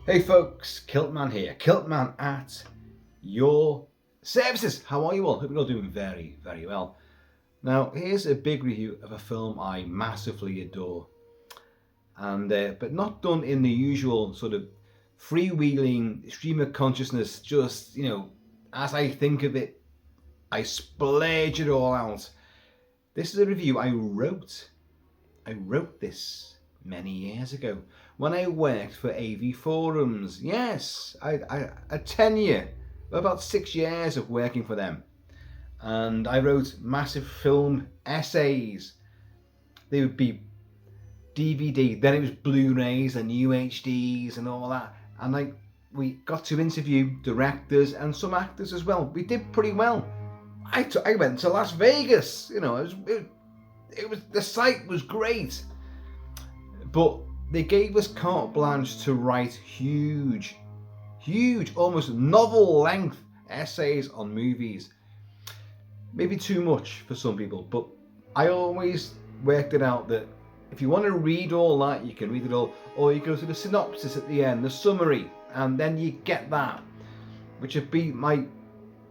Hey folks, Kilt-Man here. Kilt-Man at your services. How are you all? Hope you're all doing very, very well. Now, here's a big review of a film I massively adore, and but not done in the usual sort of freewheeling stream of consciousness. Just as I think of it, I splurge it all out. This is a review I wrote. I wrote this many years ago when I worked for AV Forums. Yes, I a tenure, about 6 years of working for them. And I wrote massive film essays. They would be DVD, then it was Blu-rays and UHDs and all that. And we got to interview directors and some actors as well. We did pretty well. I went to Las Vegas. It was the site was great. But they gave us carte blanche to write huge, almost novel-length essays on movies. Maybe too much for some people, but I always worked it out that if you want to read all that, you can read it all, or you go to the synopsis at the end, the summary, and then you get that, which would be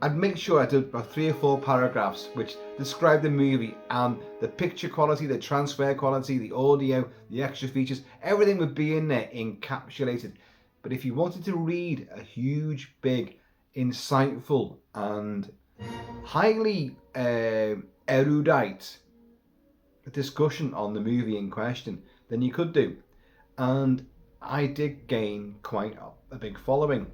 I'd make sure I did about 3 or 4 paragraphs which describe the movie and the picture quality, the transfer quality, the audio, the extra features. Everything would be in there encapsulated. But if you wanted to read a huge, big, insightful and highly erudite discussion on the movie in question, then you could do. And I did gain quite a big following.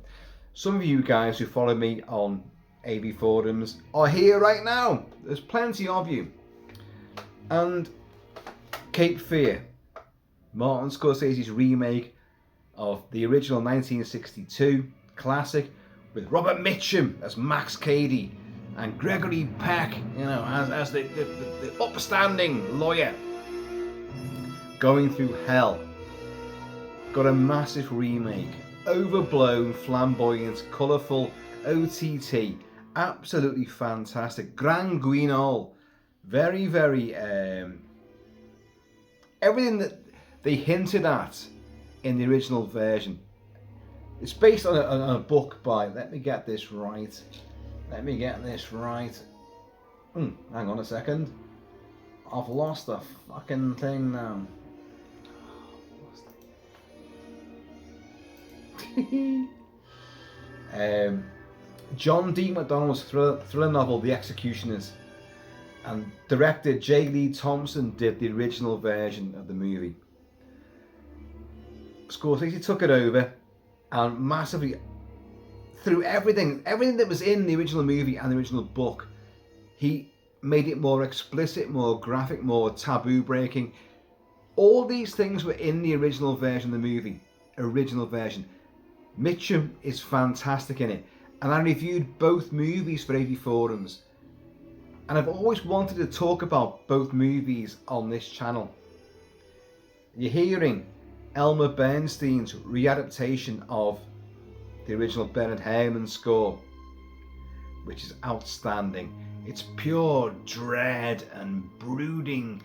Some of you guys who follow me on AV Forums are here right now. There's plenty of you. And Cape Fear, Martin Scorcese's remake of the original 1962 classic with Robert Mitchum as Max Cady and Gregory Peck, as the upstanding lawyer going through hell. Got a massive remake, overblown, flamboyant, colourful, OTT. Absolutely fantastic. Grand Guignol. Very, very everything that they hinted at in the original version. It's based on a book by, let me get this right. Hang on a second. I've lost the fucking thing now. John D. McDonald's thriller novel, The Executioners, and director J Lee Thompson did the original version of the movie. Scorsese took it over and massively threw everything that was in the original movie and the original book. He made it more explicit, more graphic, more taboo breaking. All these things were in the original version of the movie. Original version. Mitchum is fantastic in it. And I reviewed both movies for AV Forums. And I've always wanted to talk about both movies on this channel. You're hearing Elmer Bernstein's readaptation of the original Bernard Herrmann score, which is outstanding. It's pure dread and brooding.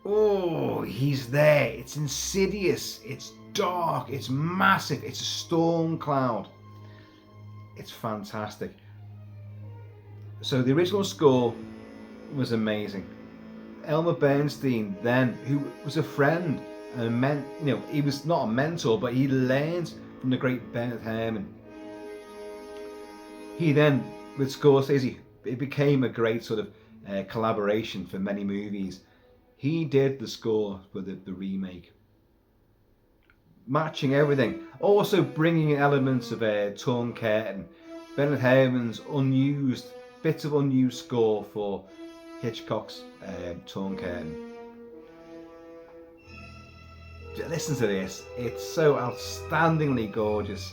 Oh, he's there. It's insidious. It's dark. It's massive. It's a storm cloud. It's fantastic. So the original score was amazing. Elmer Bernstein then, who was a friend and he was not a mentor, but he learned from the great Bernard Herrmann. He then, with Scorsese, it became a great sort of collaboration for many movies. He did the score for the remake, matching everything, also bringing in elements of Torn Curtain, Bernard Herrmann's bits of unused score for Hitchcock's Torn Curtain. Listen to this, it's so outstandingly gorgeous.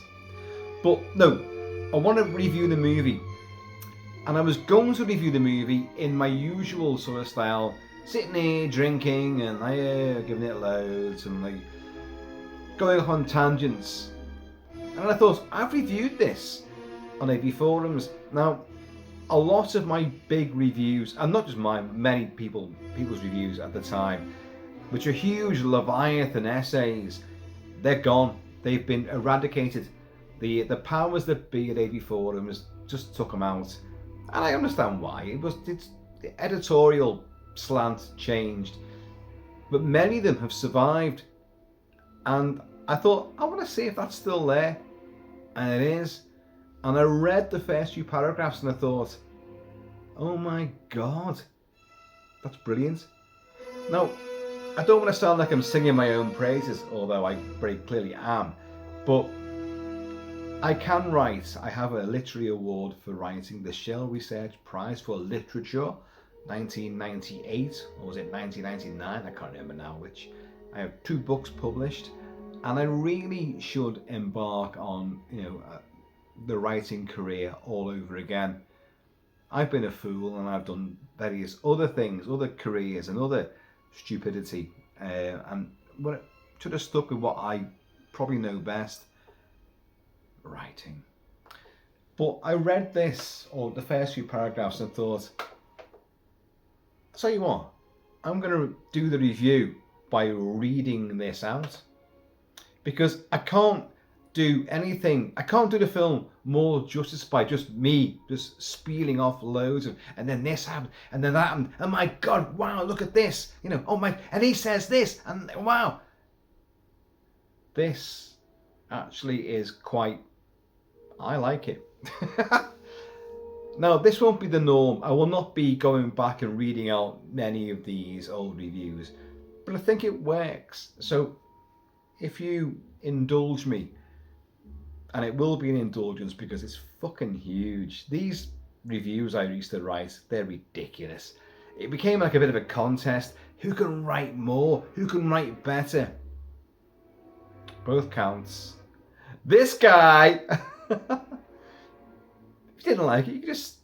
But no, I want to review the movie, and I was going to review the movie in my usual sort of style, sitting here drinking and giving it loads and going off on tangents. And I thought, I've reviewed this on AV Forums. Now, a lot of my big reviews, and not just mine, many people's reviews at the time, which are huge Leviathan essays, they're gone. They've been eradicated. The powers that be at 84 just took them out, and I understand why. It's the editorial slant changed, but many of them have survived, and I thought, I want to see if that's still there, and it is. And I read the first few paragraphs and I thought, oh my god, that's brilliant. Now, I don't want to sound like I'm singing my own praises, although I very clearly am, but I can write. I have a literary award for writing, the Shell Research Prize for Literature, 1998, or was it 1999? I can't remember now which. I have 2 books published, and I really should embark on, the writing career all over again. I've been a fool, and I've done various other things, other careers, and other stupidity, and should have stuck with what I probably know best. Writing. But I read this, or the first few paragraphs, and thought, tell you what, I'm going to do the review by reading this out, because I can't do anything, I can't do the film more justice by just me just spieling off loads of, and then this happened, and then that happened, oh my god, wow, look at this, oh my, and he says this, and wow. This actually is quite, I like it. Now, this won't be the norm. I will not be going back and reading out many of these old reviews, but I think it works. So if you indulge me, and it will be an indulgence because it's fucking huge. These reviews I used to write, they're ridiculous. It became like a bit of a contest. Who can write more? Who can write better? Both counts. This guy, if you didn't like it, you could just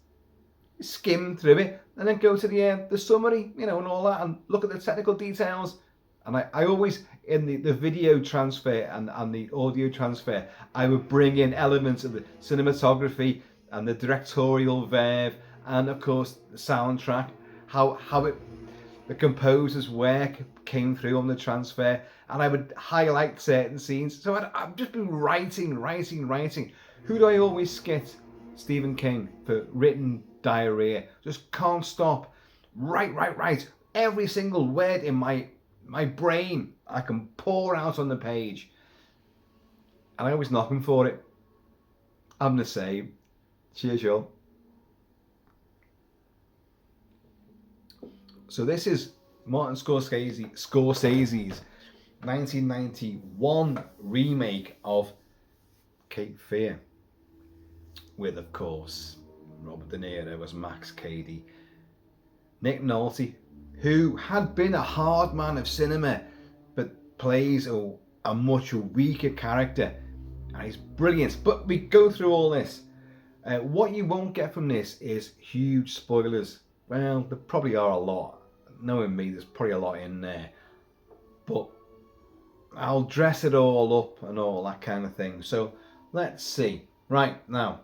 skim through it and then go to the summary, and all that, and look at the technical details. And I always, in the video transfer and the audio transfer, I would bring in elements of the cinematography and the directorial verve, and of course the soundtrack, how the composer's work came through on the transfer, and I would highlight certain scenes. So I've just been writing. Who do I always skit? Stephen King, for written diarrhea. Just can't stop. Write. Every single word in my brain I can pour out on the page. And I always knock him for it. I'm the same. Cheers, y'all. So this is Martin Scorcese's 1991 remake of Cape Fear, with, of course, Robert De Niro as Max Cady, Nick Nolte, who had been a hard man of cinema, but plays a much weaker character, and he's brilliant. But we go through all this. What you won't get from this is huge spoilers. Well, there probably are a lot. Knowing me, there's probably a lot in there. But I'll dress it all up and all that kind of thing. So let's see. Right, now,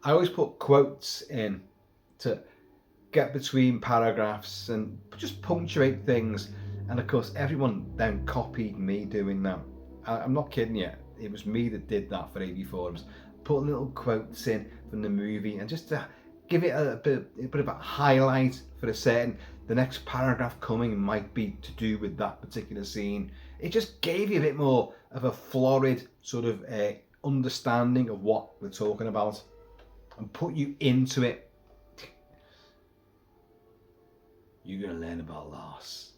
I always put quotes in to get between paragraphs and just punctuate things. And of course, everyone then copied me doing that. I'm not kidding you. It was me that did that for 84. I was putting little quotes in from the movie, and just to give it a bit of a highlight for the next paragraph coming might be to do with that particular scene. It just gave you a bit more of a florid sort of understanding of what we're talking about, and put you into it. You're going to learn about loss.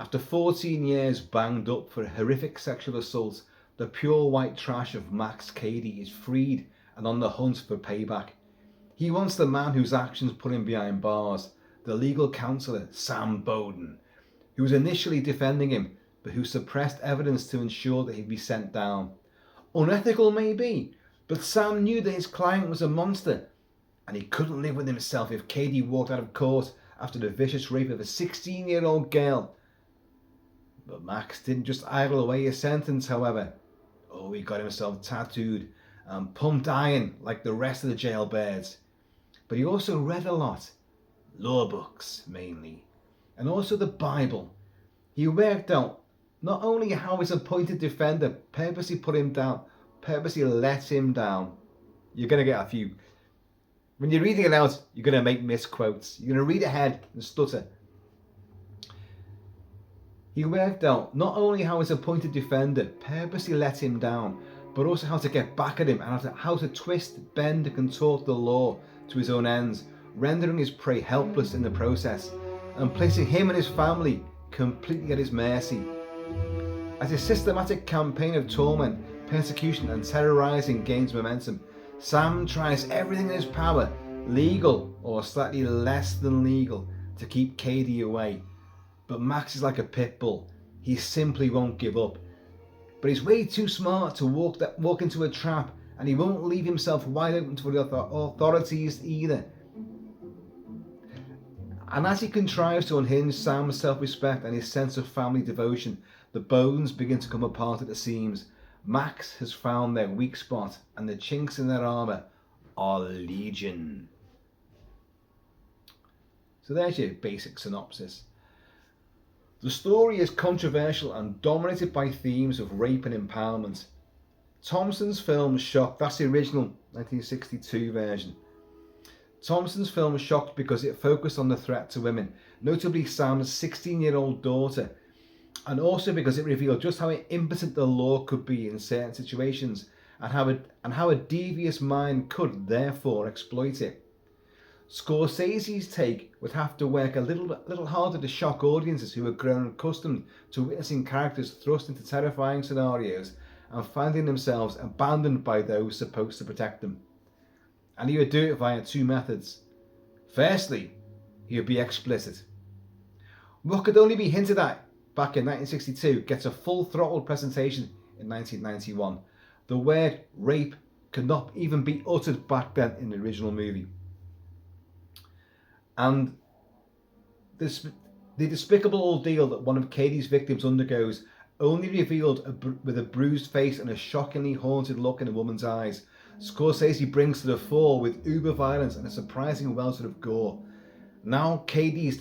After 14 years banged up for a horrific sexual assault, the pure white trash of Max Cady is freed and on the hunt for payback. He wants the man whose actions put him behind bars, the legal counsellor Sam Bowden, who was initially defending him, but who suppressed evidence to ensure that he'd be sent down. Unethical maybe, but Sam knew that his client was a monster, and he couldn't live with himself if Cady walked out of court after the vicious rape of a 16-year-old girl. But Max didn't just idle away his sentence, however. Oh, he got himself tattooed and pumped iron like the rest of the jailbirds. But he also read a lot, law books mainly, and also the Bible. He worked out not only how his appointed defender purposely put him down, purposely let him down. You're going to get a few. When you're reading it out, you're going to make misquotes. You're going to read ahead and stutter. He worked out not only how his appointed defender purposely let him down, but also how to get back at him and how to twist, bend and contort the law to his own ends, rendering his prey helpless in the process, and placing him and his family completely at his mercy. As his systematic campaign of torment, persecution and terrorising gains momentum, Sam tries everything in his power, legal or slightly less than legal, to keep Cady away. But Max is like a pit bull. He simply won't give up. But he's way too smart to walk into a trap, and he won't leave himself wide open to the authorities either. And as he contrives to unhinge Sam's self-respect and his sense of family devotion, the bones begin to come apart at the seams. Max has found their weak spot, and the chinks in their armour are legion. So there's your basic synopsis. The story is controversial and dominated by themes of rape and empowerment. Thompson's film shocked, that's the original 1962 version. Thompson's film shocked because it focused on the threat to women, notably Sam's 16-year-old daughter, and also because it revealed just how impotent the law could be in certain situations, and how a devious mind could therefore exploit it. Scorsese's take would have to work a little harder to shock audiences who had grown accustomed to witnessing characters thrust into terrifying scenarios and finding themselves abandoned by those supposed to protect them. And he would do it via two methods. Firstly, he would be explicit. What could only be hinted at back in 1962 gets a full throttle presentation in 1991. The word rape could not even be uttered back then in the original movie. And the despicable ordeal that one of Cady's victims undergoes only revealed with a bruised face and a shockingly haunted look in a woman's eyes. Scorsese brings to the fore with uber violence and a surprising welter of gore. Now Cady's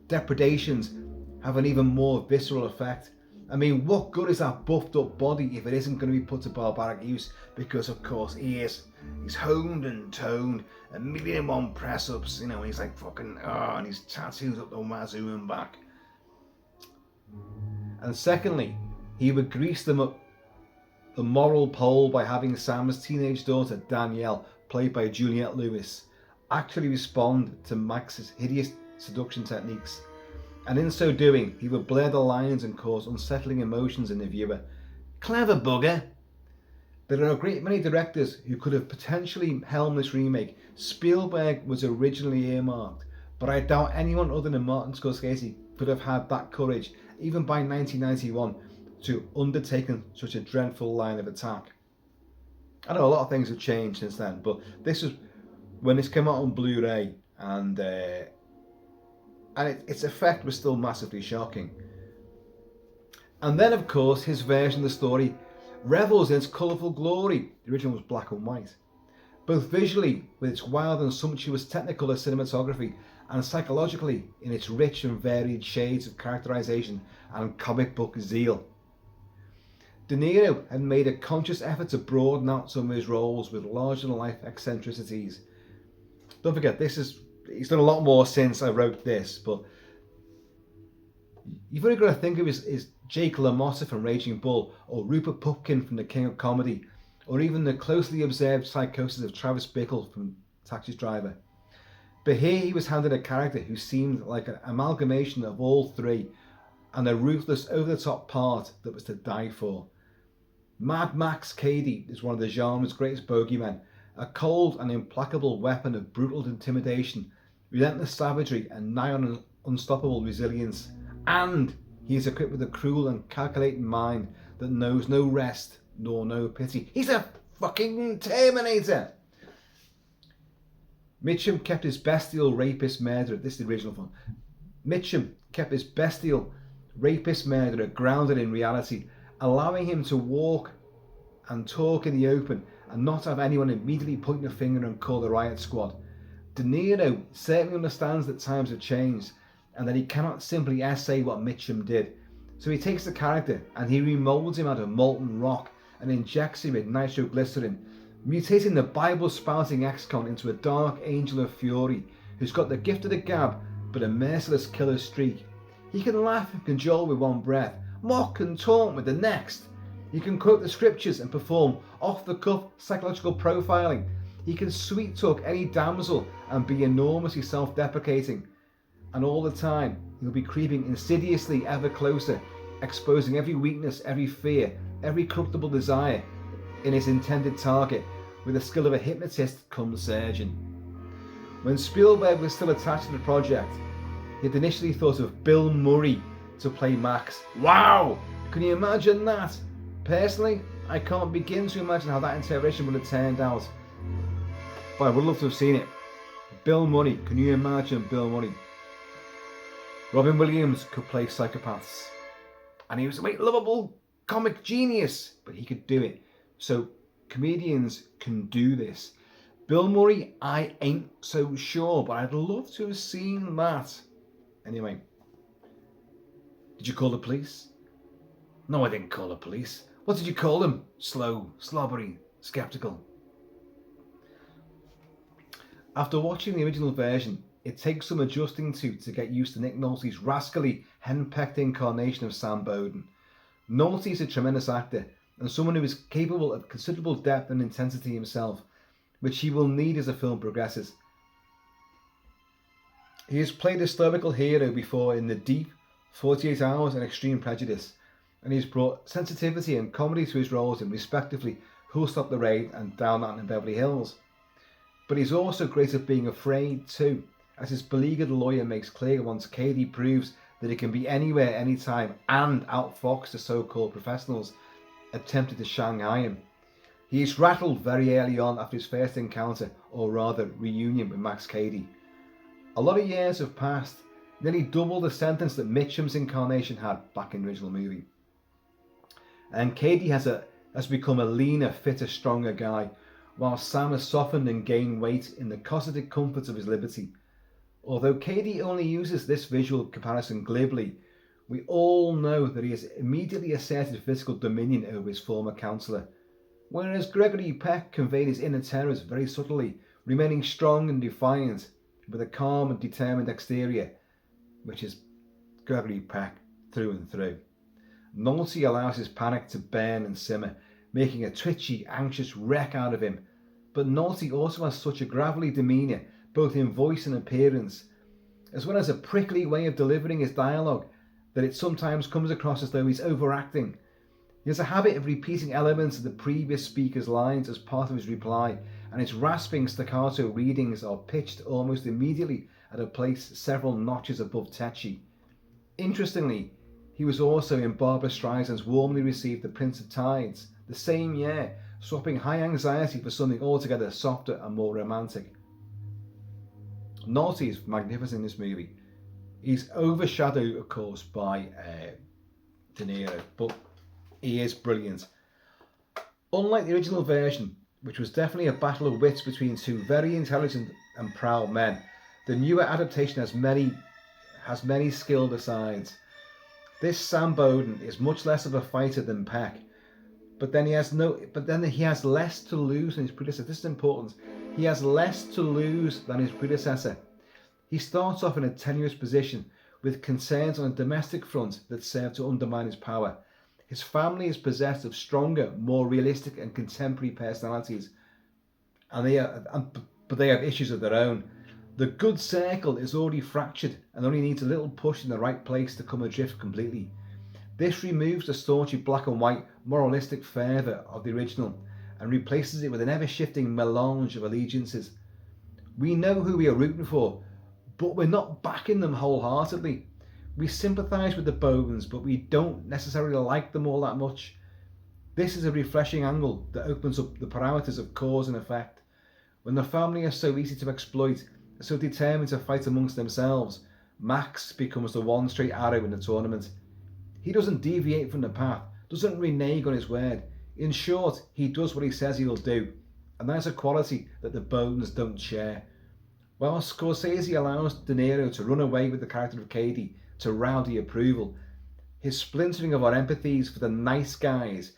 depredations have an even more visceral effect. I mean, what good is that buffed up body if it isn't going to be put to barbaric use? Because of course he is. He's honed and toned, 1,000,001 press ups, and he's like fucking, and he's tattoos up the wazoo and back. And secondly, he would grease them up the moral pole by having Sam's teenage daughter, Danielle, played by Juliette Lewis, actually respond to Max's hideous seduction techniques. And in so doing, he would blur the lines and cause unsettling emotions in the viewer. Clever bugger. There are a great many directors who could have potentially helmed this remake. Spielberg was originally earmarked, but I doubt anyone other than Martin Scorcese could have had that courage, even by 1991, to undertaken such a dreadful line of attack. I know a lot of things have changed since then, but this was when this came out on Blu-ray, and its effect was still massively shocking. And then, of course, his version of the story revels in its colourful glory. The original was black and white. Both visually, with its wild and sumptuous technicolor cinematography, and psychologically, in its rich and varied shades of characterization and comic book zeal. De Niro had made a conscious effort to broaden out some of his roles with larger-than-life eccentricities. Don't forget, he's done a lot more since I wrote this, but you've only got to think of his Jake LaMotta from Raging Bull, or Rupert Pupkin from The King of Comedy, or even the closely observed psychosis of Travis Bickle from Taxi Driver. But here he was handed a character who seemed like an amalgamation of all three, and a ruthless, over-the-top part that was to die for. Mad Max Cady is one of the genre's greatest bogeymen, a cold and implacable weapon of brutal intimidation, relentless savagery and nigh on unstoppable resilience. And he is equipped with a cruel and calculating mind that knows no rest nor no pity. He's a fucking Terminator! Mitchum kept his bestial rapist murderer, this is the original one. Mitchum kept his bestial rapist murderer grounded in reality, allowing him to walk and talk in the open and not have anyone immediately pointing a finger and call the riot squad. De Niro certainly understands that times have changed and that he cannot simply essay what Mitchum did, So he takes the character and he remolds him out of molten rock and injects him with nitroglycerin, mutating the Bible-spouting ex-con into a dark angel of fury who's got the gift of the gab but a merciless killer streak. He can laugh and cajole with one breath, mock and taunt with the next. He can quote the scriptures and perform off-the-cuff psychological profiling. He can sweet-talk any damsel and be enormously self-deprecating. And all the time, he'll be creeping insidiously ever closer, exposing every weakness, every fear, every corruptible desire in his intended target with the skill of a hypnotist cum surgeon. When Spielberg was still attached to the project, he'd initially thought of Bill Murray to play Max. Wow! Can you imagine that? Personally, I can't begin to imagine how that interpretation would have turned out. But I would love to have seen it. Bill Murray, can you imagine Bill Murray? Robin Williams could play psychopaths. And he was a great lovable comic genius, but he could do it. So comedians can do this. Bill Murray, I ain't so sure, but I'd love to have seen that. Anyway, did you call the police? No, I didn't call the police. What did you call them? Slow, slobbery, skeptical. After watching the original version, it takes some adjusting to get used to Nick Nolte's rascally, henpecked incarnation of Sam Bowden. Nolte is a tremendous actor and someone who is capable of considerable depth and intensity himself, which he will need as the film progresses. He has played a stoical hero before in The Deep, 48 Hours and Extreme Prejudice, and he's brought sensitivity and comedy to his roles in respectively Who'll Stop the Rain and Downton and Beverly Hills. But he's also great at being afraid too, as his beleaguered lawyer makes clear once Cady proves that he can be anywhere, anytime, and outfox the so-called professionals attempted to Shanghai him. He is rattled very early on after his first encounter, or rather reunion, with Max Cady. A lot of years have passed, nearly double the sentence that Mitchum's incarnation had back in the original movie. And Cady has become a leaner, fitter, stronger guy, while Sam has softened and gained weight in the cosmetic comforts of his liberty. Although Cady only uses this visual comparison glibly, we all know that he has immediately asserted physical dominion over his former counsellor, whereas Gregory Peck conveyed his inner terrors very subtly, remaining strong and defiant, with a calm and determined exterior, which is Gregory Peck through and through. Nolte allows his panic to burn and simmer, making a twitchy, anxious wreck out of him, but Nolte also has such a gravelly demeanour, both in voice and appearance, as well as a prickly way of delivering his dialogue, that it sometimes comes across as though he's overacting. He has a habit of repeating elements of the previous speaker's lines as part of his reply, and his rasping staccato readings are pitched almost immediately at a place several notches above tetchy. Interestingly, he was also in Barbra Streisand's warmly received The Prince of Tides, the same year, swapping high anxiety for something altogether softer and more romantic. Nolte is magnificent in this movie. He's overshadowed, of course, by De Niro, but he is brilliant. Unlike the original version, which was definitely a battle of wits between two very intelligent and proud men, the newer adaptation has many skilled asides. This Sam Bowden is much less of a fighter than Peck, but then he has less to lose than his predecessor. This is important. He has less to lose than his predecessor. He starts off in a tenuous position with concerns on a domestic front that serve to undermine his power. His family is possessed of stronger, more realistic and contemporary personalities, but they have issues of their own. The good circle is already fractured and only needs a little push in the right place to come adrift completely. This removes the staunchy black and white moralistic fervour of the original and replaces it with an ever-shifting melange of allegiances. We know who we are rooting for, but we're not backing them wholeheartedly. We sympathise with the Bowdens, but we don't necessarily like them all that much. This is a refreshing angle that opens up the parameters of cause and effect. When the family are so easy to exploit, so determined to fight amongst themselves, Max becomes the one straight arrow in the tournament. He doesn't deviate from the path, doesn't renege on his word. In short, he does what he says he'll do, and that's a quality that the Bowdens don't share. While Scorsese allows De Niro to run away with the character of Cady to rowdy approval, His splintering of our empathies for the nice guys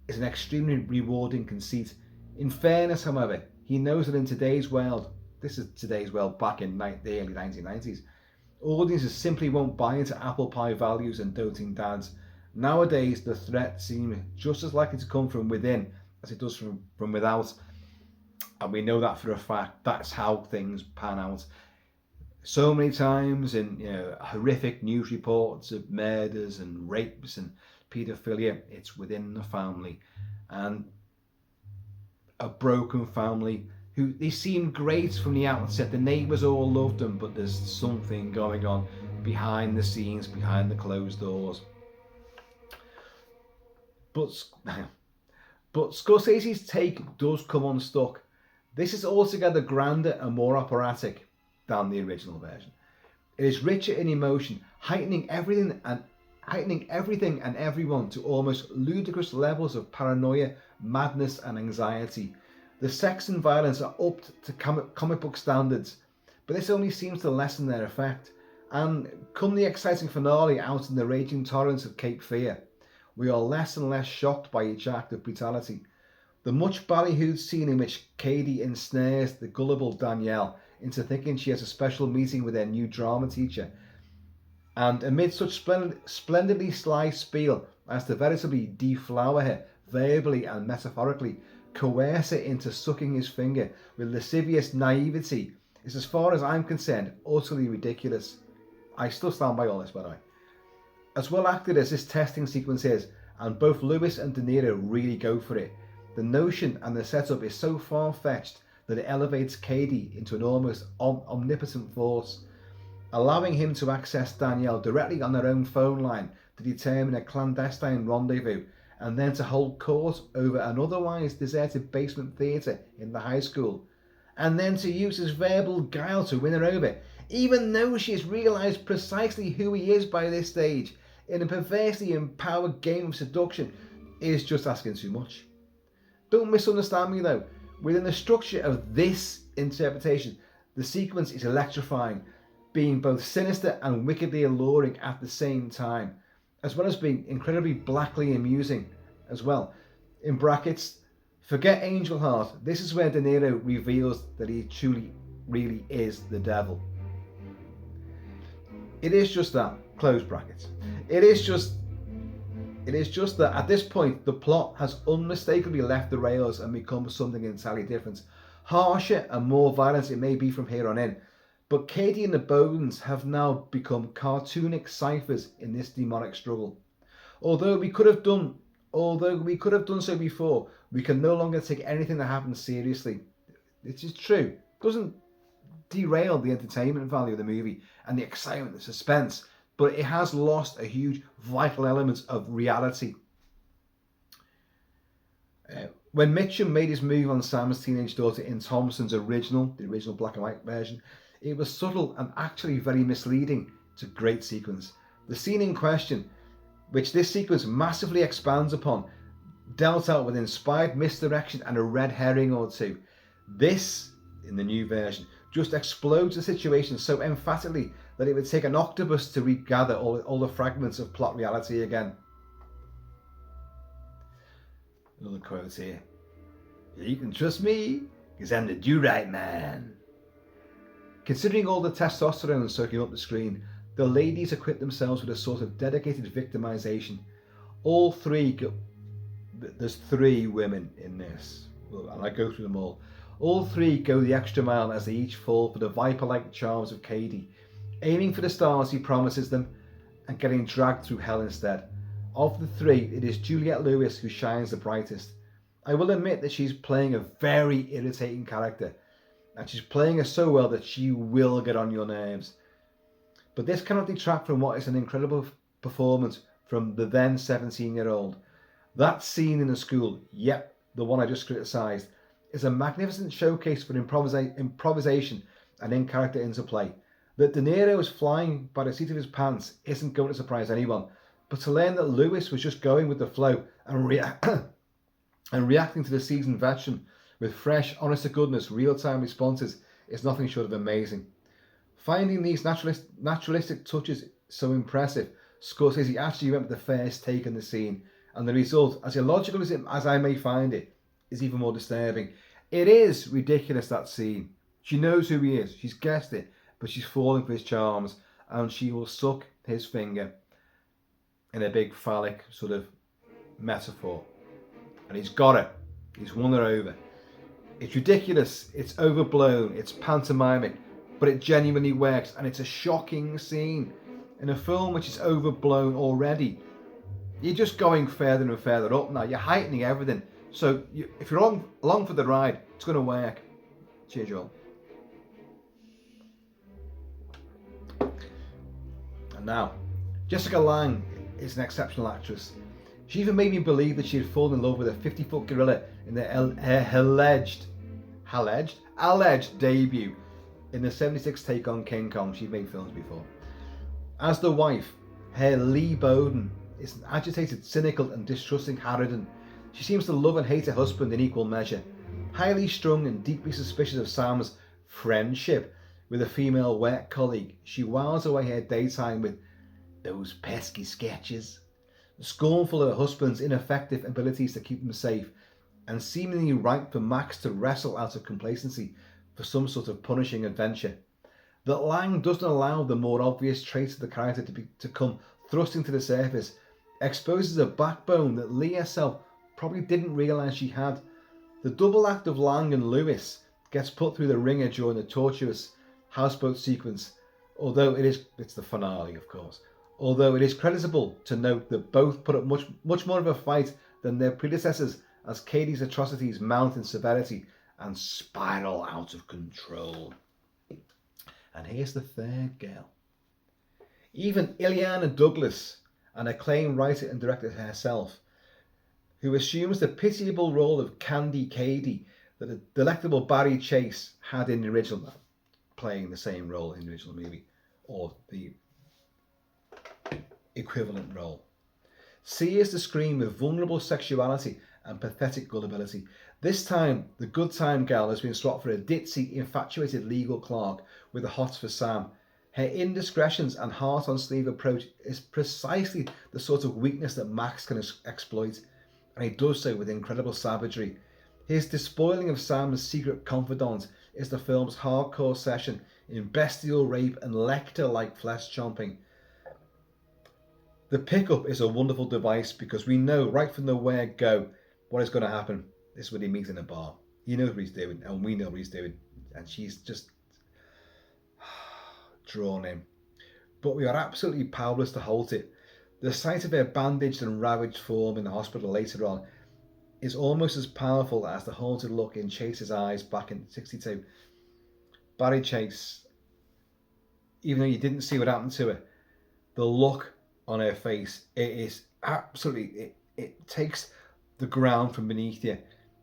is an extremely rewarding conceit. In fairness, however, he knows that in today's world, this is today's world back in the early 1990s, audiences simply won't buy into apple pie values and doting dads. Nowadays, the threat seems just as likely to come from within as it does from without. And we know that for a fact. That's how things pan out. So many times in horrific news reports of murders and rapes and paedophilia, it's within the family. And a broken family who they seem great from the outset. The neighbours all loved them, but there's something going on behind the scenes, behind the closed doors. But Scorsese's take does come unstuck. This is altogether grander and more operatic than the original version. It is richer in emotion, heightening everything and everyone to almost ludicrous levels of paranoia, madness and anxiety. The sex and violence are upped to comic book standards, but this only seems to lessen their effect. And come the exciting finale out in the raging torrents of Cape Fear, we are less and less shocked by each act of brutality. The much ballyhooed scene in which Cady ensnares the gullible Danielle into thinking she has a special meeting with their new drama teacher, and amid such splendidly sly spiel as to veritably deflower her verbally and metaphorically, coerce her into sucking his finger with lascivious naivety, is, as far as I'm concerned, utterly ridiculous. I still stand by all this, by the way. As well acted as this testing sequence is, and both Lewis and De Niro really go for it, the notion and the setup is so far-fetched that it elevates Cady into an almost omnipotent force, allowing him to access Danielle directly on their own phone line to determine a clandestine rendezvous, and then to hold court over an otherwise deserted basement theatre in the high school, and then to use his verbal guile to win her over, even though she has realised precisely who he is by this stage, in a perversely empowered game of seduction, is just asking too much. Don't misunderstand me though. Within the structure of this interpretation, the sequence is electrifying, being both sinister and wickedly alluring at the same time, as well as being incredibly blackly amusing as well. In brackets, forget Angel Heart, this is where De Niro reveals that he truly, really is the devil. It is just that, close brackets. It is just that at this point, the plot has unmistakably left the rails and become something entirely different. Harsher and more violent it may be from here on in, but Cady and the Bones have now become cartoonic ciphers in this demonic struggle. Although we could have done so before, we can no longer take anything that happens seriously. This is true. It doesn't derail the entertainment value of the movie and the excitement, the suspense, but it has lost a huge vital element of reality. When Mitchum made his move on Sam's teenage daughter in Thompson's the original black and white version, it was subtle and actually very misleading. It's a great sequence. The scene in question, which this sequence massively expands upon, dealt out with inspired misdirection and a red herring or two. This, in the new version, just explodes the situation so emphatically that it would take an octopus to regather all the fragments of plot reality again. Another quote here. You can trust me, because I'm the do-right man. Considering all the testosterone soaking up the screen, the ladies equip themselves with a sort of dedicated victimization. There's three women in this, and I go through them all. All three go the extra mile as they each fall for the viper-like charms of Cady, aiming for the stars he promises them and getting dragged through hell instead. Of the three, it is Juliette Lewis who shines the brightest. I will admit that she's playing a very irritating character, and she's playing her so well that she will get on your nerves. But this cannot detract from what is an incredible performance from the then 17-year-old. That scene in the school, yep, the one I just criticised, is a magnificent showcase for improvisation and in-character interplay. That De Niro is flying by the seat of his pants isn't going to surprise anyone, but to learn that Lewis was just going with the flow and reacting to the seasoned veteran with fresh, honest-to-goodness, real-time responses is nothing short of amazing. Finding these naturalistic touches so impressive, Scorsese actually went with the first take on the scene, and the result, as illogical as I may find it, is even more disturbing. It is ridiculous, that scene. She knows who he is, she's guessed it, but she's falling for his charms, and she will suck his finger in a big phallic sort of metaphor. And he's got her. He's won her over. It's ridiculous, it's overblown, it's pantomimic, but it genuinely works, and it's a shocking scene. In a film which is overblown already, you're just going further and further up now. You're heightening everything. So if you're along for the ride, it's going to work. Cheers, y'all. And now, Jessica Lange is an exceptional actress. She even made me believe that she had fallen in love with a 50-foot gorilla in her alleged debut in the 76 take on King Kong. She'd made films before. As the wife, her Lee Bowden is an agitated, cynical and distrusting harridan. She seems to love and hate her husband in equal measure. Highly strung and deeply suspicious of Sam's friendship with a female work colleague, she whiles away her daytime with those pesky sketches. Scornful of her husband's ineffective abilities to keep him safe, and seemingly ripe for Max to wrestle out of complacency for some sort of punishing adventure. That Lange doesn't allow the more obvious traits of the character to come thrusting to the surface exposes a backbone that Lee herself probably didn't realise she had. The double act of Lange and Lewis gets put through the ringer during the tortuous houseboat sequence, although it's the finale, of course. Although it is creditable to note that both put up much more of a fight than their predecessors as Cady's atrocities mount in severity and spiral out of control. And here's the third girl. Even Illeana Douglas, an acclaimed writer and director herself, who assumes the pitiable role of Candy Cady that the delectable Barry Chase had in the original, playing the same role in the original movie, or the equivalent role. Sears the screen with vulnerable sexuality and pathetic gullibility. This time, the good time gal has been swapped for a ditzy, infatuated legal clerk with a hots for Sam. Her indiscretions and heart-on-sleeve approach is precisely the sort of weakness that Max can exploit, and he does so with incredible savagery. His despoiling of Sam's secret confidant is the film's hardcore session in bestial rape and Lecter-like flesh chomping. The pickup is a wonderful device because we know right from the word go what is going to happen. This is when he meets in a bar. He knows what he's doing, and we know what he's doing, and she's just drawn in. But we are absolutely powerless to halt it. The sight of her bandaged and ravaged form in the hospital later on is almost as powerful as the haunted look in Chase's eyes back in '62. Barry Chase, even though you didn't see what happened to her, the look on her face, it is absolutely, it takes the ground from beneath you.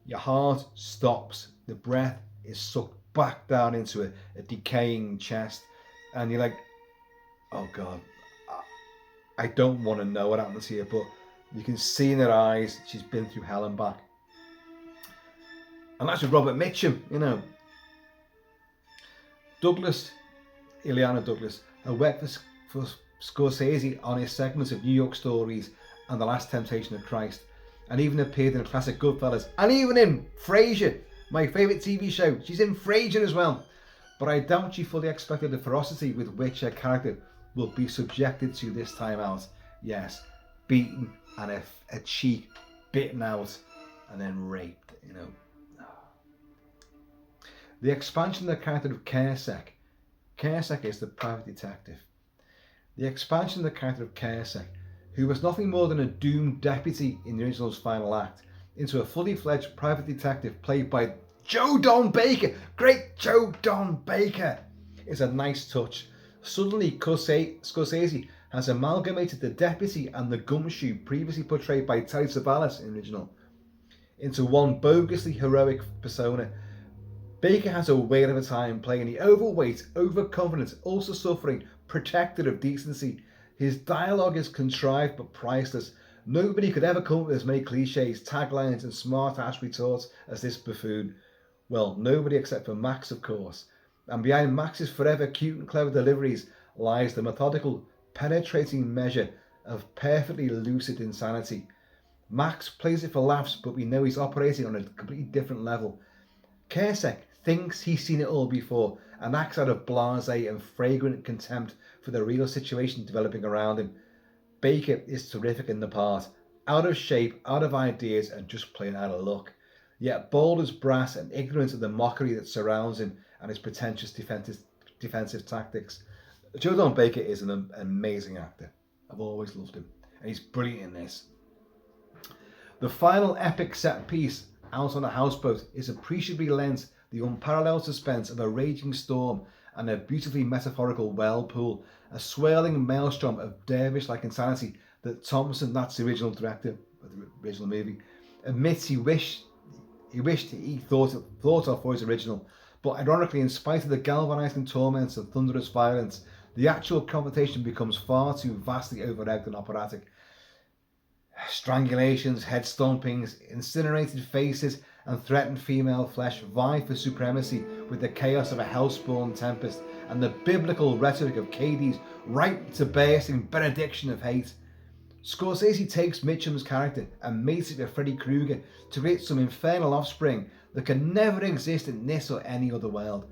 Your heart stops, the breath is sucked back down into a decaying chest, and you're like, oh God, I don't want to know what happens here, but you can see in her eyes she's been through hell and back. And that's with Robert Mitchum, you know. Illeana Douglas, had worked for Scorsese on his segments of New York Stories and The Last Temptation of Christ, and even appeared in a classic Goodfellas, and even in Frasier, my favourite TV show. She's in Frasier as well. But I doubt she fully expected the ferocity with which her character will be subjected to this time out. Yes, beaten and a cheek bitten out and then raped, you know. The expansion of the character of Kersek. Kersek is the private detective. The expansion of the character of Kersek, who was nothing more than a doomed deputy in the original's final act, into a fully fledged private detective played by Joe Don Baker. Great Joe Don Baker is a nice touch. Suddenly, Scorsese has amalgamated the deputy and the gumshoe previously portrayed by Telly Savalas in the original into one bogusly heroic persona. Baker has a whale of a time playing the overweight, overconfident, also suffering protector of decency. His dialogue is contrived but priceless. Nobody could ever come up with as many cliches, taglines and smart-ass retorts as this buffoon. Well, nobody except for Max, of course. And behind Max's forever cute and clever deliveries lies the methodical, penetrating measure of perfectly lucid insanity. Max plays it for laughs, but we know he's operating on a completely different level. Kersek thinks he's seen it all before and acts out of blasé and fragrant contempt for the real situation developing around him. Baker is terrific in the part, out of shape, out of ideas, and just plain out of luck. Yet bold as brass and ignorant of the mockery that surrounds him and his pretentious defensive tactics. Joe Don Baker is an amazing actor. I've always loved him, and he's brilliant in this. The final epic set piece, out on a houseboat, is appreciably lent the unparalleled suspense of a raging storm and a beautifully metaphorical whirlpool, a swirling maelstrom of dervish-like insanity that Thompson, that's the original director of the original movie, admits he thought of for his original. But ironically, in spite of the galvanizing torments of thunderous violence, the actual confrontation becomes far too vastly over-egged and operatic. Strangulations, head stompings, incinerated faces, and threatened female flesh vie for supremacy with the chaos of a hell-spawned tempest and the biblical rhetoric of Cady's right to bursting benediction of hate. Scorsese takes Mitchum's character and mates it with Freddy Krueger to create some infernal offspring that can never exist in this or any other world.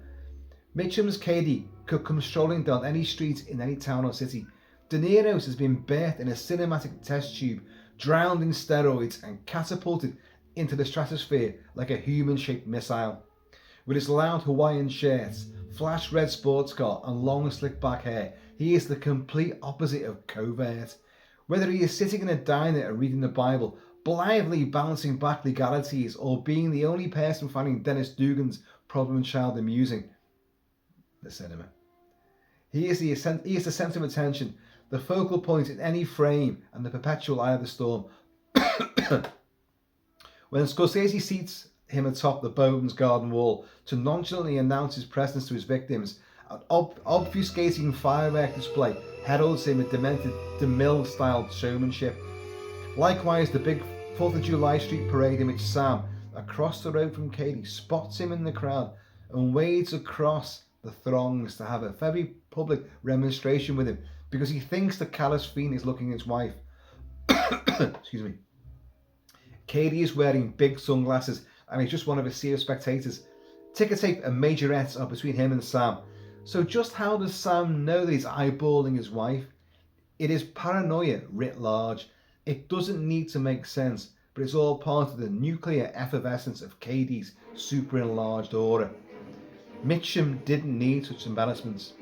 Mitchum's Cady could come strolling down any street in any town or city. De Niro's has been birthed in a cinematic test tube, drowned in steroids and catapulted into the stratosphere like a human-shaped missile. With his loud Hawaiian shirts, flash red sports car and long slick back hair, he is the complete opposite of covert. Whether he is sitting in a diner and reading the Bible, blithely balancing back legalities, or being the only person finding Dennis Dugan's problem child amusing, the cinema. He is the centre of attention, the focal point in any frame, and the perpetual eye of the storm. When Scorsese seats him atop the Bowden's garden wall to nonchalantly announce his presence to his victims, an obfuscating firework display heralds him with demented DeMille-style showmanship. Likewise, the big 4th of July street parade in which Sam, across the road from Cady, spots him in the crowd and wades across the throngs to have a very public remonstration with him because he thinks the callous fiend is looking at his wife. Excuse me. Cady is wearing big sunglasses and he's just one of a sea of spectators. Ticker tape and majorettes are between him and Sam. So just how does Sam know that he's eyeballing his wife? It is paranoia writ large. It doesn't need to make sense, but it's all part of the nuclear effervescence of Cady's super enlarged aura. Mitchum didn't need such embellishments.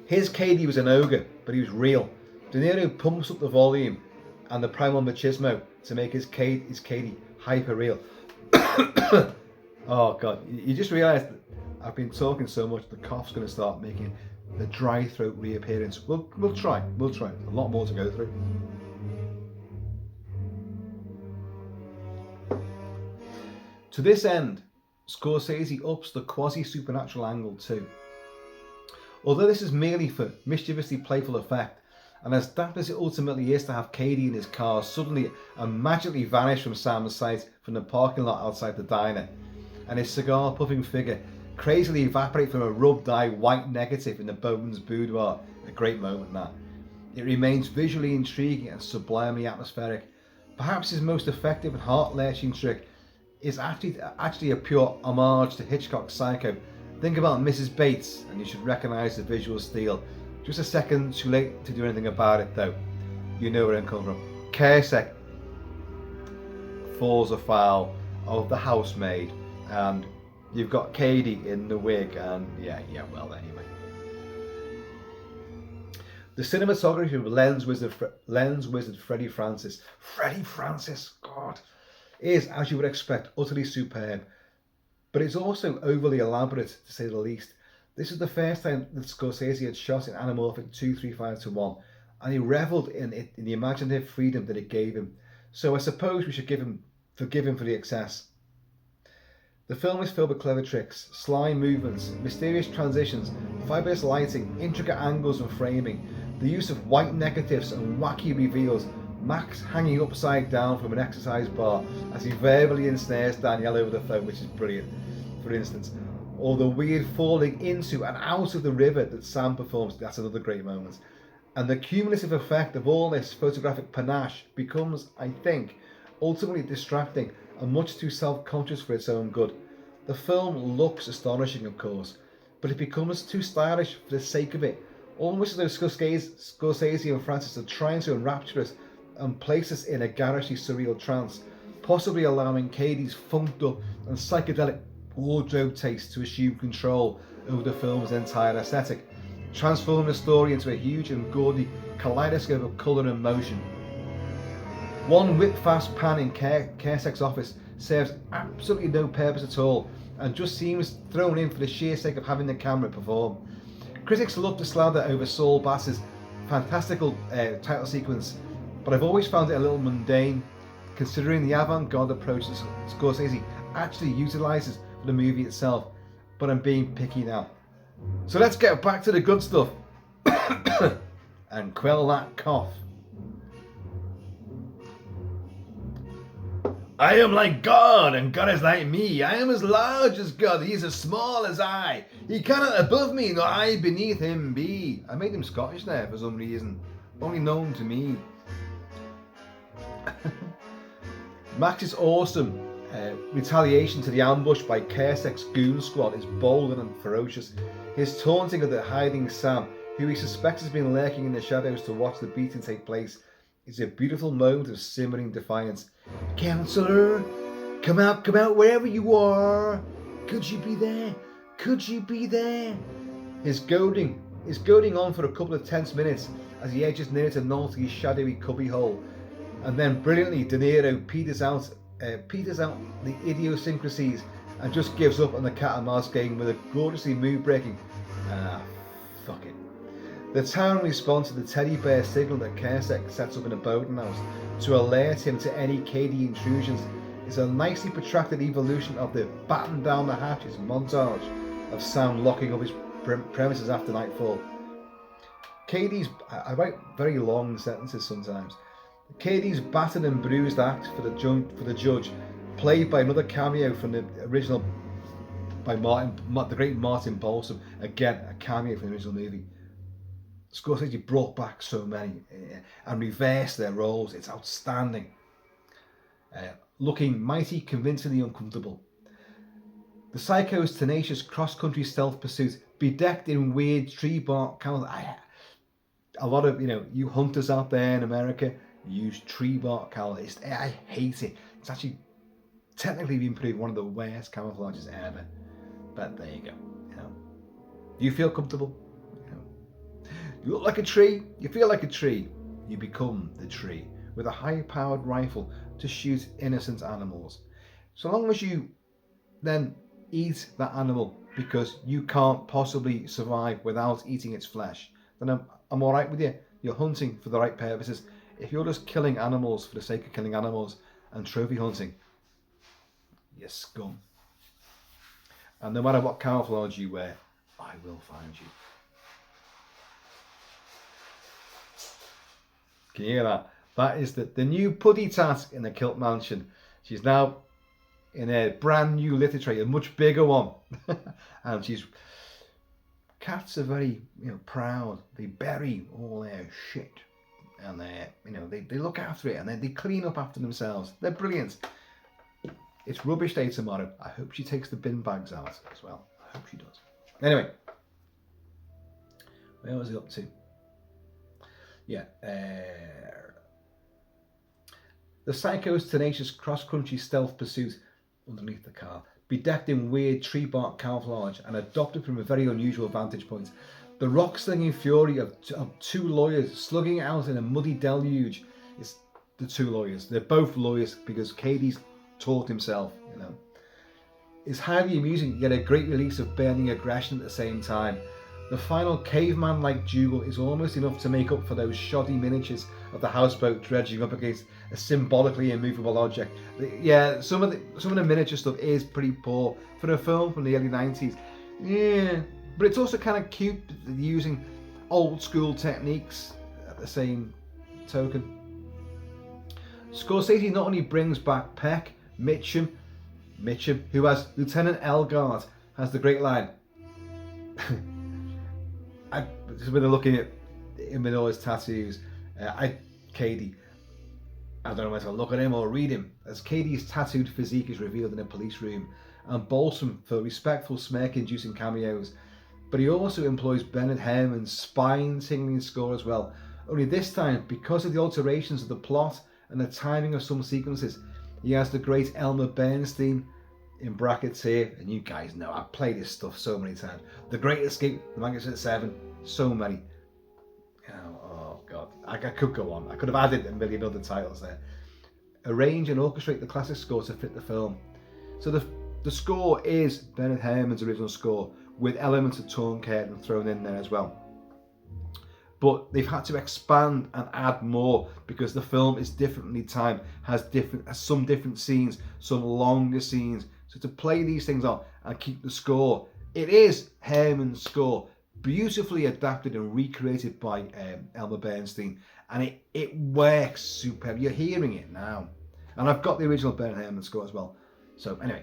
His Cady was an ogre, but he was real. De Niro pumps up the volume and the primal machismo to make his Cady hyper real. Oh god, you just realise that I've been talking so much the cough's going to start making the dry throat reappearance. We'll try. A lot more to go through. To this end, Scorsese ups the quasi-supernatural angle too. Although this is merely for mischievously playful effect, and as daft as it ultimately is to have Cady in his car suddenly and magically vanish from Sam's sight from the parking lot outside the diner, and his cigar-puffing figure crazily evaporate from a rubbed-eye white negative in the Bowden's boudoir, a great moment that. It remains visually intriguing and sublimely atmospheric. Perhaps his most effective and heart-lashing trick is actually a pure homage to Hitchcock's Psycho. Think about Mrs. Bates and you should recognise the visual steel. Just a second too late to do anything about it though. You know where I'm coming from. Kersek falls afoul of the housemaid and you've got Cady in the wig and well anyway. The cinematography of lens wizard Freddie Francis, God, is, as you would expect, utterly superb. But it's also overly elaborate, to say the least. This is the first time that Scorsese had shot in anamorphic 2:3:5:1, and he revelled in the imaginative freedom that it gave him. So I suppose we should forgive him for the excess. The film is filled with clever tricks, sly movements, mysterious transitions, fabulous lighting, intricate angles and framing, the use of white negatives and wacky reveals, Max hanging upside down from an exercise bar as he verbally ensnares Danielle over the phone, which is brilliant, for instance. Or the weird falling into and out of the river that Sam performs, that's another great moment. And the cumulative effect of all this photographic panache becomes, I think, ultimately distracting and much too self-conscious for its own good. The film looks astonishing, of course, but it becomes too stylish for the sake of it, almost as though Scorsese and Francis are trying to enrapture us and place us in a garishly surreal trance, possibly allowing Cady's funked up and psychedelic wardrobe taste to assume control over the film's entire aesthetic, transforming the story into a huge and gaudy kaleidoscope of colour and motion. One whip-fast pan in Kersek's office serves absolutely no purpose at all and just seems thrown in for the sheer sake of having the camera perform. Critics love to slather over Saul Bass's fantastical title sequence, but I've always found it a little mundane, considering the avant-garde approach that Scorsese actually utilises for the movie itself, but I'm being picky now. So let's get back to the good stuff and quell that cough. I am like God, and God is like me. I am as large as God, he is as small as I. He cannot above me, nor I beneath him be. I made him Scottish there for some reason, only known to me. Max's awesome retaliation to the ambush by Kersek's goon squad is bold and ferocious. His taunting of the hiding Sam, who he suspects has been lurking in the shadows to watch the beating take place, is a beautiful moment of simmering defiance. Counselor, come out wherever you are. Could you be there? Could you be there? His goading on for a couple of tense minutes as he edges near to Nolte's shadowy cubbyhole, and then brilliantly De Niro peters out the idiosyncrasies and just gives up on the cat and mouse game with a gorgeously mood-breaking fuck it. The town responds to the teddy bear signal that Kersek sets up in a boating house to alert him to any Cady intrusions is a nicely protracted evolution of the batten down the hatches montage of Sam locking up his premises after nightfall. I write very long sentences sometimes. Cady's battered and bruised act for the judge, played by another cameo from the original by the great Martin Balsam, again a cameo from the original movie. Scorsese brought back so many and reversed their roles. It's outstanding. Looking mighty convincingly uncomfortable. The psycho's tenacious cross-country stealth pursuit, bedecked in weird tree bark camouflage. A lot of you hunters out there in America use tree bark camouflage. I hate it. It's actually technically been proved one of the worst camouflages ever. But there you go. You feel comfortable. You look like a tree, you feel like a tree, you become the tree with a high-powered rifle to shoot innocent animals. So long as you then eat that animal because you can't possibly survive without eating its flesh, then I'm alright with you. You're hunting for the right purposes. If you're just killing animals for the sake of killing animals and trophy hunting, you're scum. And no matter what camouflage you wear, I will find you. Can you hear that? That is the new puddy tat in the Kilt Mansion. She's now in a brand new litter tray, a much bigger one. And cats are very proud. They bury all their shit, and they look after it, and then they clean up after themselves. They're brilliant. It's rubbish day tomorrow. I hope she takes the bin bags out as well. I hope she does. Anyway, where was it up to? Yeah, the psycho's tenacious cross-country stealth pursuit underneath the car, bedecked in weird tree bark camouflage and adopted from a very unusual vantage point. The rock-slinging fury of two lawyers slugging it out in a muddy deluge. It's the two lawyers. They're both lawyers because Cady's taught himself, It's highly amusing, yet a great release of burning aggression at the same time. The final caveman-like duel is almost enough to make up for those shoddy miniatures of the houseboat dredging up against a symbolically immovable object. Yeah, some of the miniature stuff is pretty poor for a film from the early 90s. Yeah, but it's also kind of cute using old school techniques at the same token. Scorsese not only brings back Peck, Mitchum, who as Lieutenant Elgard has the great line. When they're looking at him with all his tattoos. Cady, I don't know whether to look at him or read him, as Cady's tattooed physique is revealed in a police room, and Balsam for respectful smirk-inducing cameos. But he also employs Bernard Herrmann's spine-tingling score as well, only this time, because of the alterations of the plot and the timing of some sequences, he has the great Elmer Bernstein, in brackets here, and you guys know, I've played this stuff so many times. The Great Escape, The Magnificent Seven, so many. Oh God, I could go on. I could have added a million other titles there. Arrange and orchestrate the classic score to fit the film. So the score is Bernard Herrmann's original score, with elements of Torn Curtain thrown in there as well. But they've had to expand and add more because the film is differently timed, has some different scenes, some longer scenes. So to play these things on and keep the score, it is Herrmann's score, beautifully adapted and recreated by Elmer Bernstein, and it works superb. You're hearing it now, and I've got the original Bernard Herrmann score as well. So anyway,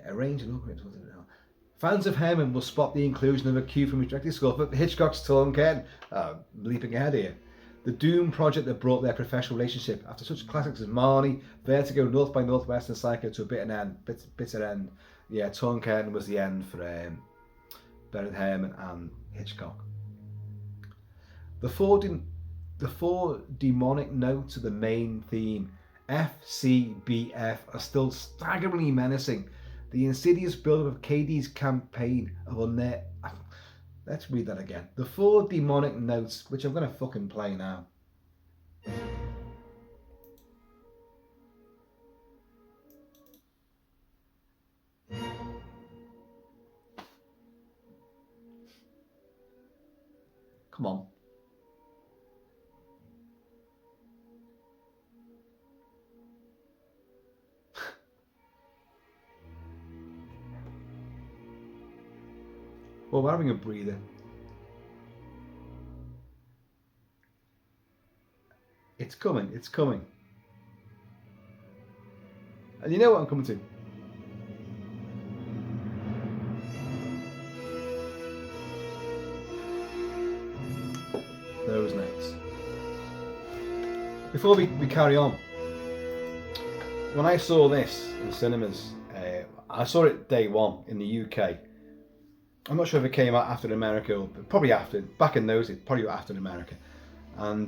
arrange and orchestrate. Fans of Herrmann will spot the inclusion of a cue from his director's score for Hitchcock's Torn Curtain. Leaping ahead here. The Doom project that brought their professional relationship after such classics as Marnie, Vertigo, North by Northwest, and Psycho to a bitter end. Yeah, Torn Curtain was the end for Bernard Herrmann and Hitchcock. The four demonic notes of the main theme, F, C, B, F, are still staggeringly menacing. The insidious build-up of Cady's campaign of let's read that again. The four demonic notes, which I'm going to fucking play now. Come on. Well, we're having a breather. It's coming, it's coming. And you know what I'm coming to? Those notes. Before we carry on, when I saw this in cinemas, I saw it day one in the UK. I'm not sure if it came out after America, or probably after. Back in those days, probably after America. And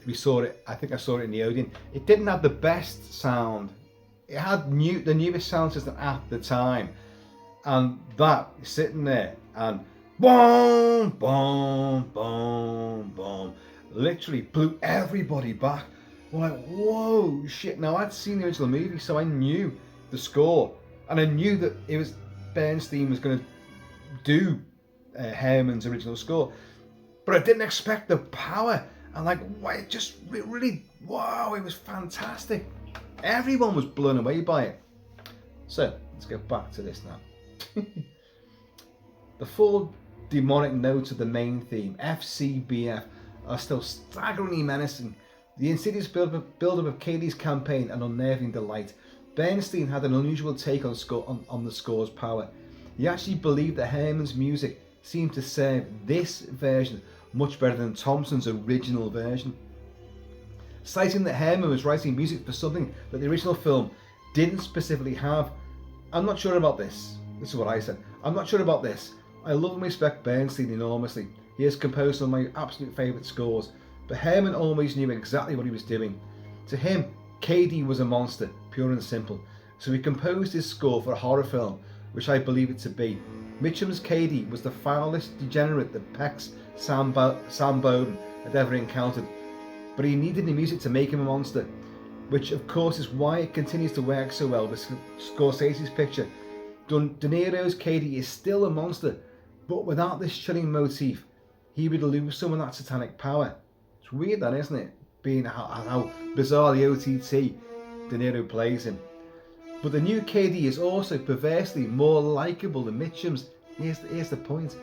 we saw it. I think I saw it in the Odeon. It didn't have the best sound. It had the newest sound system at the time, and that sitting there and boom, boom, boom, boom, literally blew everybody back. We're like, whoa, shit! Now I'd seen the original movie, so I knew the score, and I knew that it was Bernstein was going to do Herrmann's original score, but I didn't expect the power. And like, it really, wow, it was fantastic. Everyone was blown away by it. So let's get back to this now. The four demonic notes of the main theme, F, C, B, F, are still staggeringly menacing. The insidious build-up of Cady's campaign, an unnerving delight. Bernstein had an unusual take on the score's power. He actually believed that Herrmann's music seemed to serve this version much better than Thompson's original version, citing that Herrmann was writing music for something that the original film didn't specifically have. I'm not sure about this. This is what I said. I'm not sure about this. I love and respect Bernstein enormously. He has composed some of my absolute favourite scores, but Herrmann always knew exactly what he was doing. To him, Cady was a monster, pure and simple. So he composed his score for a horror film, which I believe it to be. Mitchum's Cady was the foulest degenerate that Peck's Sam Bowden had ever encountered, but he needed the music to make him a monster, which of course is why it continues to work so well with Scorsese's picture. De Niro's Cady is still a monster, but without this chilling motif, he would lose some of that satanic power. It's weird that, isn't it? Being how bizarre the OTT De Niro plays him. But the new Cady is also perversely more likeable than Mitchum's. Here's the point.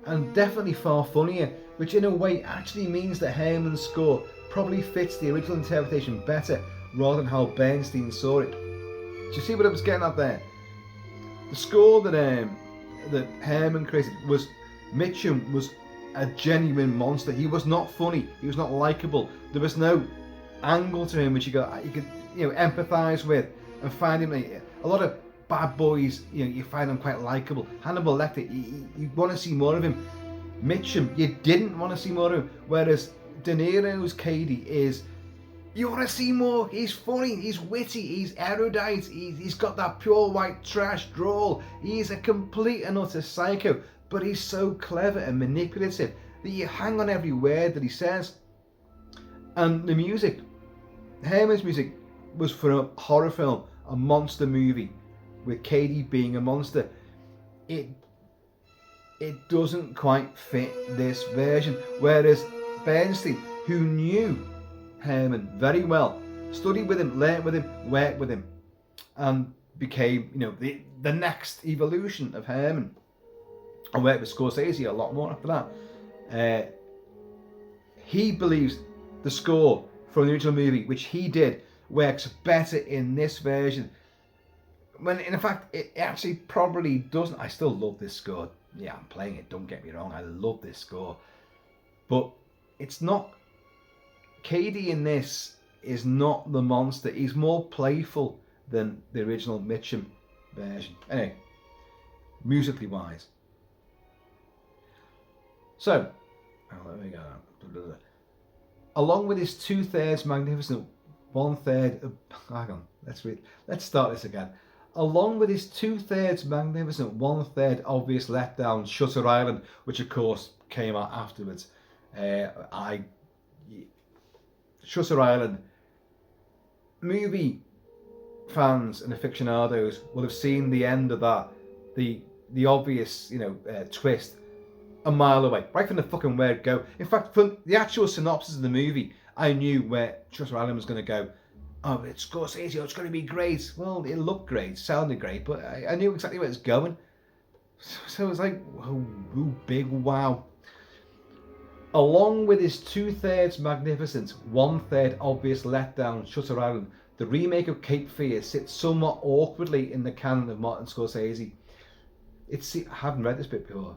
And definitely far funnier, which in a way actually means that Herrmann's score probably fits the original interpretation better rather than how Bernstein saw it. Do you see what I was getting at there? The score that Herrmann created was, Mitchum was a genuine monster. He was not funny. He was not likable. There was no angle to him which you could empathise with and find him. A lot of bad boys, you find them quite likable. Hannibal Lecter, you want to see more of him. Mitchum, you didn't want to see more of him. Whereas De Niro's Cady is, you want to see more. He's funny, he's witty, he's erudite, he's got that pure white trash drawl. He's a complete and utter psycho, but he's so clever and manipulative that you hang on every word that he says. And the music, Herman's music, was for a horror film, a monster movie, with Cady being a monster. It doesn't quite fit this version. Whereas Bernstein, who knew Herman very well, studied with him, learnt with him, worked with him, and became, the next evolution of Herman. And worked with Scorsese a lot more after that. He believes the score from the original movie, which he did, works better in this version. When in fact it actually probably doesn't. I still love this score. Yeah, I'm playing it, don't get me wrong, I love this score. But it's not, Cady in this is not the monster. He's more playful than the original Mitchum version. Anyway, musically wise. So, let me go. Along with his 2/3 magnificent 1/3 of, hang on, let's start this again. Along with his 2/3 magnificent 1/3 obvious letdown, Shutter Island, which of course came out afterwards. Shutter Island, movie fans and aficionados will have seen the end of that, the obvious twist a mile away, right from the fucking word go. In fact, from the actual synopsis of the movie, I knew where Shutter Island was going to go. Oh, it's Scorsese, it's going to be great. Well, it looked great, sounded great, but I knew exactly where it's going. So it was like, whoa, big wow. Along with his 2/3 magnificent, 1/3 obvious letdown, Shutter Island, the remake of Cape Fear sits somewhat awkwardly in the canon of Martin Scorsese. I haven't read this bit before.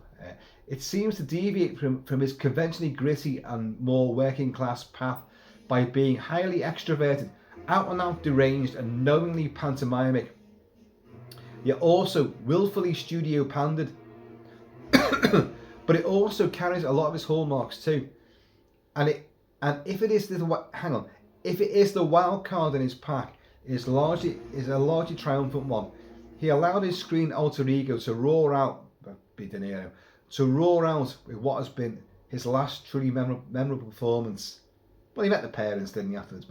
It seems to deviate from his conventionally gritty and more working class path by being highly extroverted, out and out deranged and knowingly pantomimic, yet also willfully studio pandered. But it also carries a lot of his hallmarks too. And if it is the wild card in his pack, it is a largely triumphant one. He allowed his screen alter ego to roar out, be De Niro, to roar out with what has been his last truly memorable performance. Well, he met the parents, didn't he, afterwards?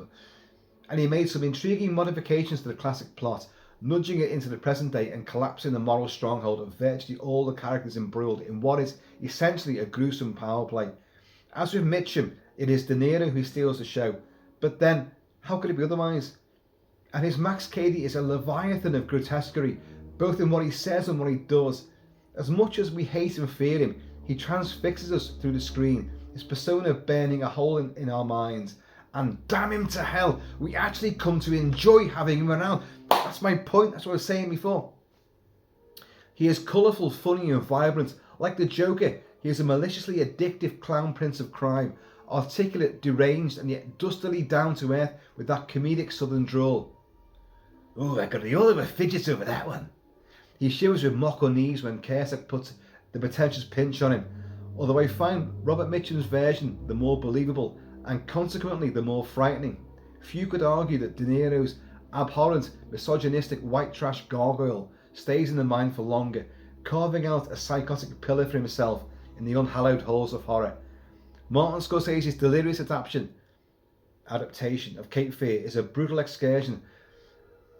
And he made some intriguing modifications to the classic plot, nudging it into the present day and collapsing the moral stronghold of virtually all the characters embroiled in what is essentially a gruesome power play. As with Mitchum, it is De Niro who steals the show. But then, how could it be otherwise? And his Max Cady is a leviathan of grotesquerie, both in what he says and what he does. As much as we hate and fear him, he transfixes us through the screen, his persona burning a hole in our minds. And damn him to hell, we actually come to enjoy having him around. That's my point, that's what I was saying before. He is colourful, funny and vibrant. Like the Joker, he is a maliciously addictive clown prince of crime, articulate, deranged and yet dustily down to earth with that comedic southern drawl. Oh, I got the all over fidgets over that one. He shivers with mock unease when Cusack puts the pretentious pinch on him, although I find Robert Mitchum's version the more believable and consequently the more frightening. Few could argue that De Niro's abhorrent, misogynistic white trash gargoyle stays in the mind for longer, carving out a psychotic pillar for himself in the unhallowed halls of horror. Martin Scorsese's delirious adaptation of Cape Fear is a brutal excursion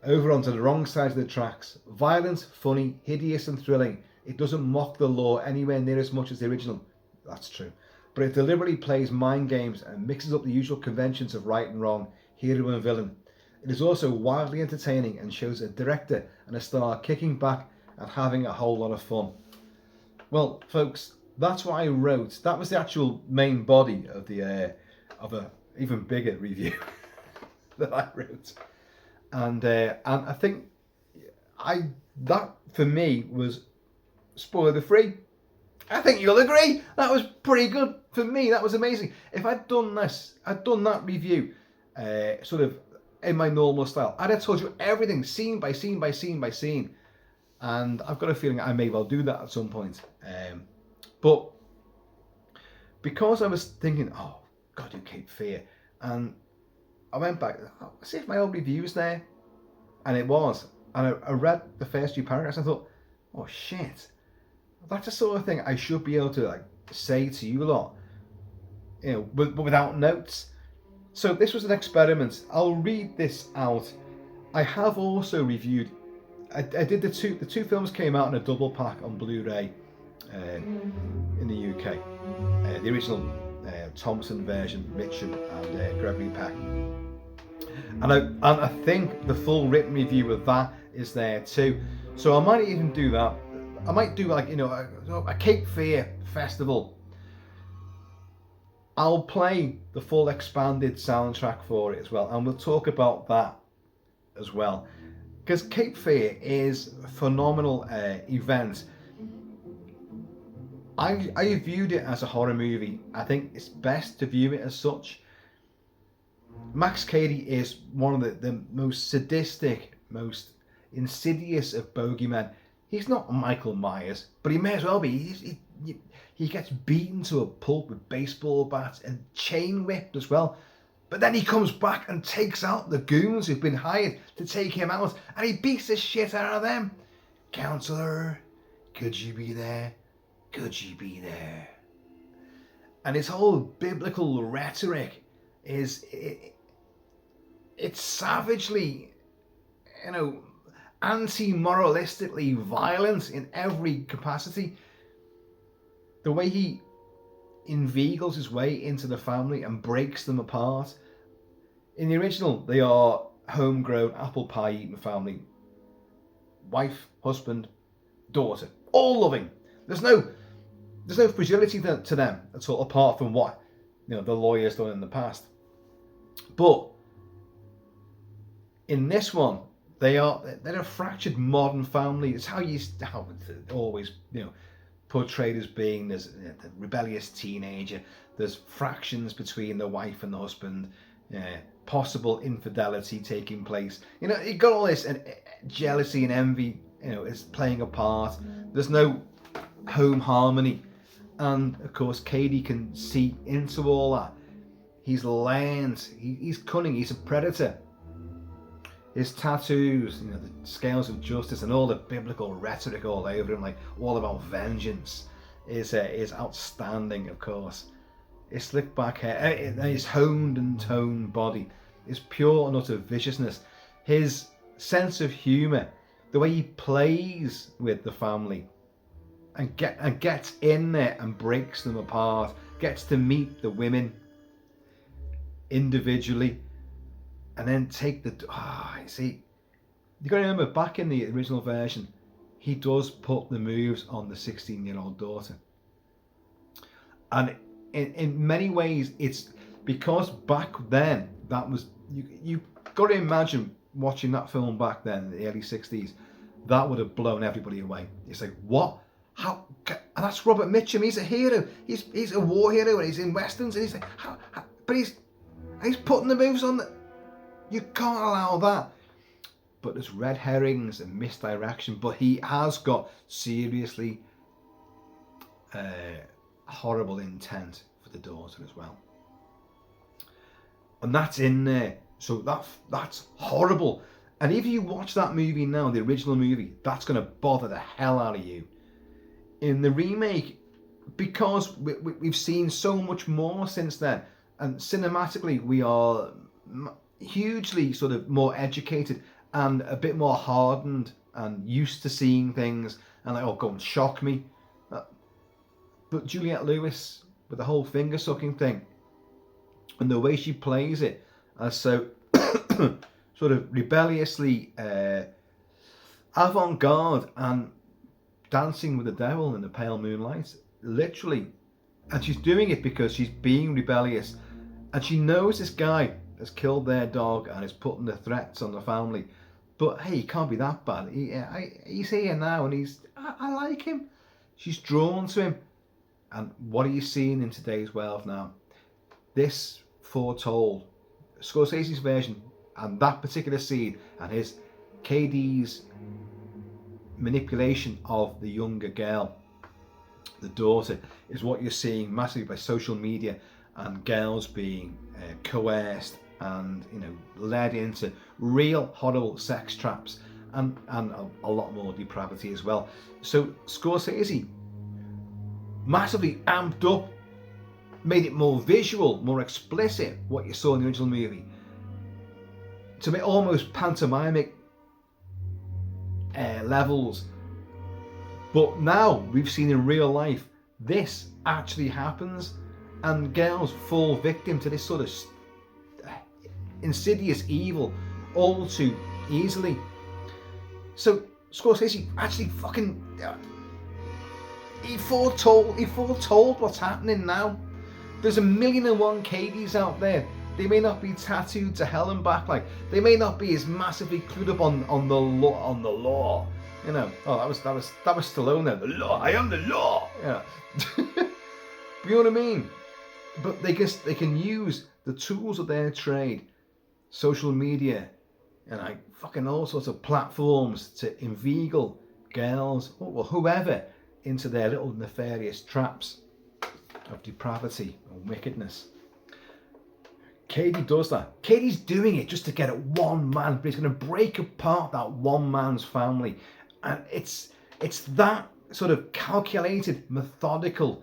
over onto the wrong side of the tracks. Violent, funny, hideous and thrilling, it doesn't mock the law anywhere near as much as the original. That's true. But it deliberately plays mind games and mixes up the usual conventions of right and wrong, hero and villain. It is also wildly entertaining and shows a director and a star kicking back and having a whole lot of fun. Well, folks, that's what I wrote. That was the actual main body of a even bigger review that I wrote. And I think that for me was spoiler free. I think you'll agree. That was pretty good for me. That was amazing. If I'd done this, I'd done that review, sort of in my normal style, I'd have told you everything, scene by scene by scene by scene. And I've got a feeling I may well do that at some point. But because I was thinking, oh, got to do Cape Fear, and I went back, see if my old review's there, and it was. And I read the first few paragraphs and I thought, oh shit, that's the sort of thing I should be able to like say to you lot, you know, but without notes. So this was an experiment. I'll read this out. I have also reviewed. I did the two films came out in a double pack on Blu-ray in the UK. The original Thompson version, Mitchum and Gregory Peck. And I think the full written review of that is there too. So I might even do that. I might do like, you know, a Cape Fear festival. I'll play the full expanded soundtrack for it as well, and we'll talk about that as well. Because Cape Fear is a phenomenal event. I viewed it as a horror movie. I think it's best to view it as such. Max Cady is one of the most sadistic, most insidious of bogeymen. He's not Michael Myers, but he may as well be. He gets beaten to a pulp with baseball bats and chain whipped as well. But then he comes back and takes out the goons who've been hired to take him out, and he beats the shit out of them. Counselor, could you be there? Could you be there? And his whole biblical rhetoric is it's savagely, you know, anti-moralistically violent in every capacity. The way he inveigles his way into the family and breaks them apart. In the original, they are homegrown apple pie eating family. Wife, husband, daughter, all loving. There's no fragility to them at all, apart from what, you know, the lawyer's done in the past. But in this one, they're a fractured modern family. It's how always, you know, portrayed as being. There's a rebellious teenager. There's fractions between the wife and the husband. Possible infidelity taking place. You know, you got all this, and jealousy and envy, you know, is playing a part. There's no home harmony, and of course, Cady can see into all that. He's learned. He's cunning. He's a predator. His tattoos, you know, the scales of justice, and all the biblical rhetoric all over him, like all about vengeance, is outstanding. Of course, his slick back hair, his honed and toned body, his pure and utter viciousness, his sense of humour, the way he plays with the family, and gets in there and breaks them apart, gets to meet the women individually. And then take the... see, you got to remember, back in the original version, he does put the moves on the 16-year-old daughter. And in many ways, it's because back then, that was... You got to imagine watching that film back then, in the early 60s, that would have blown everybody away. It's like, what? How? And that's Robert Mitchum. He's a hero. He's a war hero, and he's in westerns, and he's like... But he's putting the moves on the... You can't allow that. But there's red herrings and misdirection. But he has got seriously horrible intent for the daughter as well. And that's in there. So that's horrible. And if you watch that movie now, the original movie, that's going to bother the hell out of you. In the remake, because we've seen so much more since then. And cinematically, we are... hugely sort of more educated and a bit more hardened and used to seeing things and like, oh, go and shock me. But Juliette Lewis with the whole finger sucking thing and the way she plays it as so sort of rebelliously avant-garde and dancing with the devil in the pale moonlight, literally. And she's doing it because she's being rebellious and she knows this guy has killed their dog and is putting the threats on the family. But hey, he can't be that bad. He's here now and I like him. She's drawn to him. And what are you seeing in today's world now? This foretold Scorsese's version, and that particular scene, and his Cady's manipulation of the younger girl, the daughter, is what you're seeing massively by social media, and girls being coerced and led into real horrible sex traps, and a lot more depravity as well. So Scorsese massively amped up, made it more visual, more explicit, what you saw in the original movie, to make almost pantomimic levels. But now we've seen in real life this actually happens, and girls fall victim to this sort of insidious evil all too easily. So Scorsese actually fucking he foretold what's happening now. There's 1,000,001 Cadys out there. They may not be tattooed to hell and back, like they may not be as massively clued up on the law. Oh, that was Stallone there. The law, I am the law. Yeah. You know what I mean? But they can use the tools of their trade, social media, and fucking all sorts of platforms to inveigle girls or whoever into their little nefarious traps of depravity and wickedness. Cady does that. Cady's doing it just to get at one man, but he's going to break apart that one man's family. And it's that sort of calculated, methodical,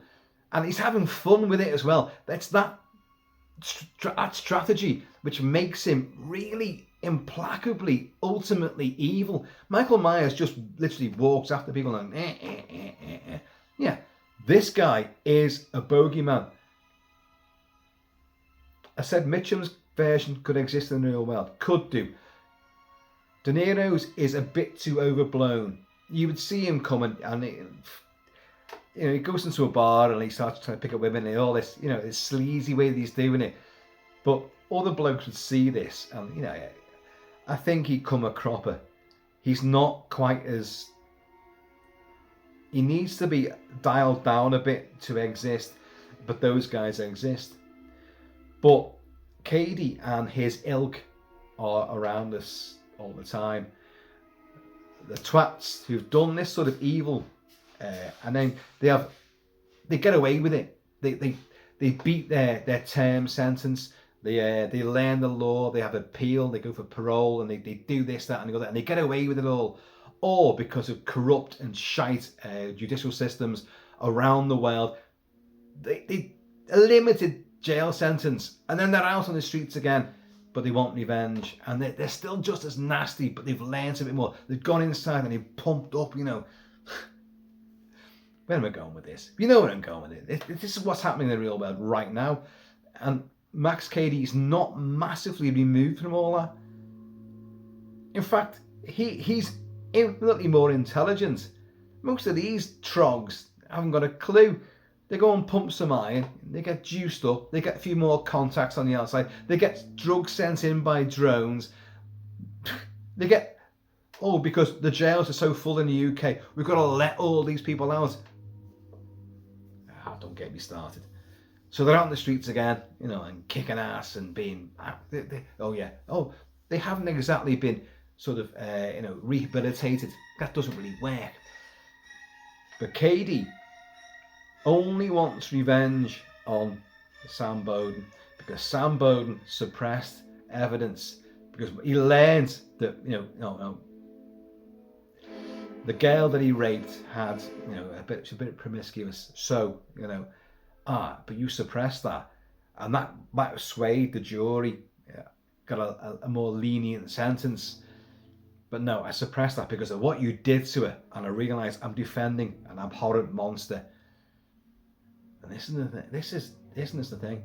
and he's having fun with it as well. That's that strategy which makes him really implacably, ultimately evil. Michael Myers just literally walks after people and yeah, this guy is a bogeyman. I said Mitchum's version could exist in the real world. Could do. De Niro's is a bit too overblown. You would see him coming and he goes into a bar and he starts trying to pick up women and all this, this sleazy way that he's doing it. But other blokes would see this and, I think he'd come a cropper. He's not quite as... He needs to be dialed down a bit to exist, but those guys exist. But Cady and his ilk are around us all the time. The twats who've done this sort of evil, and then they get away with it. They beat their term sentence. They learn the law. They have appeal. They go for parole, and they do this, that, and the other, and they get away with it all because of corrupt and shite judicial systems around the world. They a limited jail sentence, and then they're out on the streets again, but they want revenge, and they're still just as nasty, but they've learned a bit more. They've gone inside and they've pumped up, Where am I going with this? You know where I'm going with it. This is what's happening in the real world right now, and Max Cady is not massively removed from all that. In fact, he's infinitely more intelligent. Most of these trogs haven't got a clue. They go and pump some iron, they get juiced up, they get a few more contacts on the outside, they get drugs sent in by drones, they get, because the jails are so full in the UK, we've got to let all these people out. Don't get me started. So they're out on the streets again, and kicking ass and being, they haven't exactly been sort of, rehabilitated. That doesn't really work. But Cady only wants revenge on Sam Bowden because Sam Bowden suppressed evidence, because he learned that the girl that he raped had a bit promiscuous, so but you suppressed that, and that might have swayed the jury, got a more lenient sentence. But no, I suppressed that because of what you did to her, and I realised I'm defending an abhorrent monster. And this is the thing.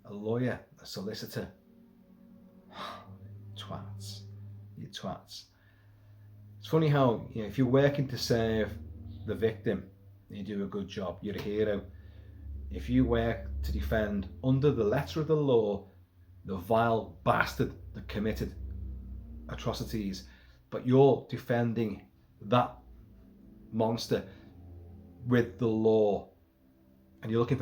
A lawyer, a solicitor, twats, you twats. It's funny how if you're working to serve the victim, you do a good job. You're a hero. If you work to defend under the letter of the law the vile bastard that committed atrocities, but you're defending that monster with the law, and you're looking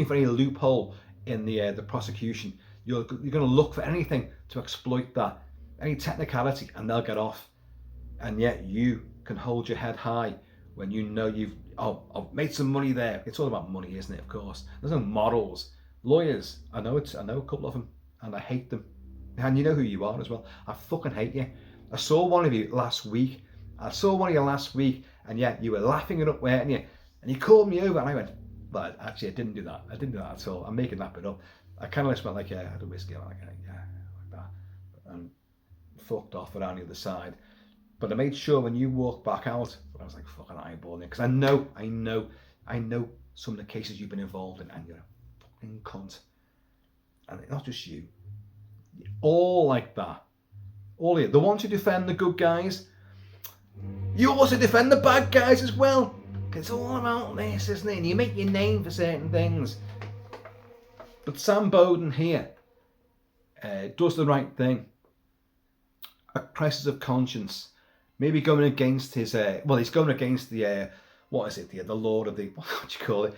for any loophole in the prosecution. You're going to look for anything to exploit that, any technicality, and they'll get off. And yet you can hold your head high when you know I've made some money there. It's all about money, isn't it? Of course, there's no morals. Lawyers, I know a couple of them, and I hate them. And you know who you are as well. I fucking hate you. I saw one of you last week. And yet you were laughing it up, weren't you? And you called me over, and I went, but actually, I didn't do that. I didn't do that at all. I'm making that bit up. I kind of just went like, yeah, I had a whiskey, like that, and fucked off around the other side. But I made sure when you walked back out, I was like fucking eyeballing it, because I know some of the cases you've been involved in, and you're a fucking cunt. And not just you, all like that. All of you, the ones who defend the good guys, you also defend the bad guys as well. It's all about this, isn't it? And you make your name for certain things. But Sam Bowden here does the right thing. A crisis of conscience. Maybe going against his, he's going against the, the Lord of the, what do you call it?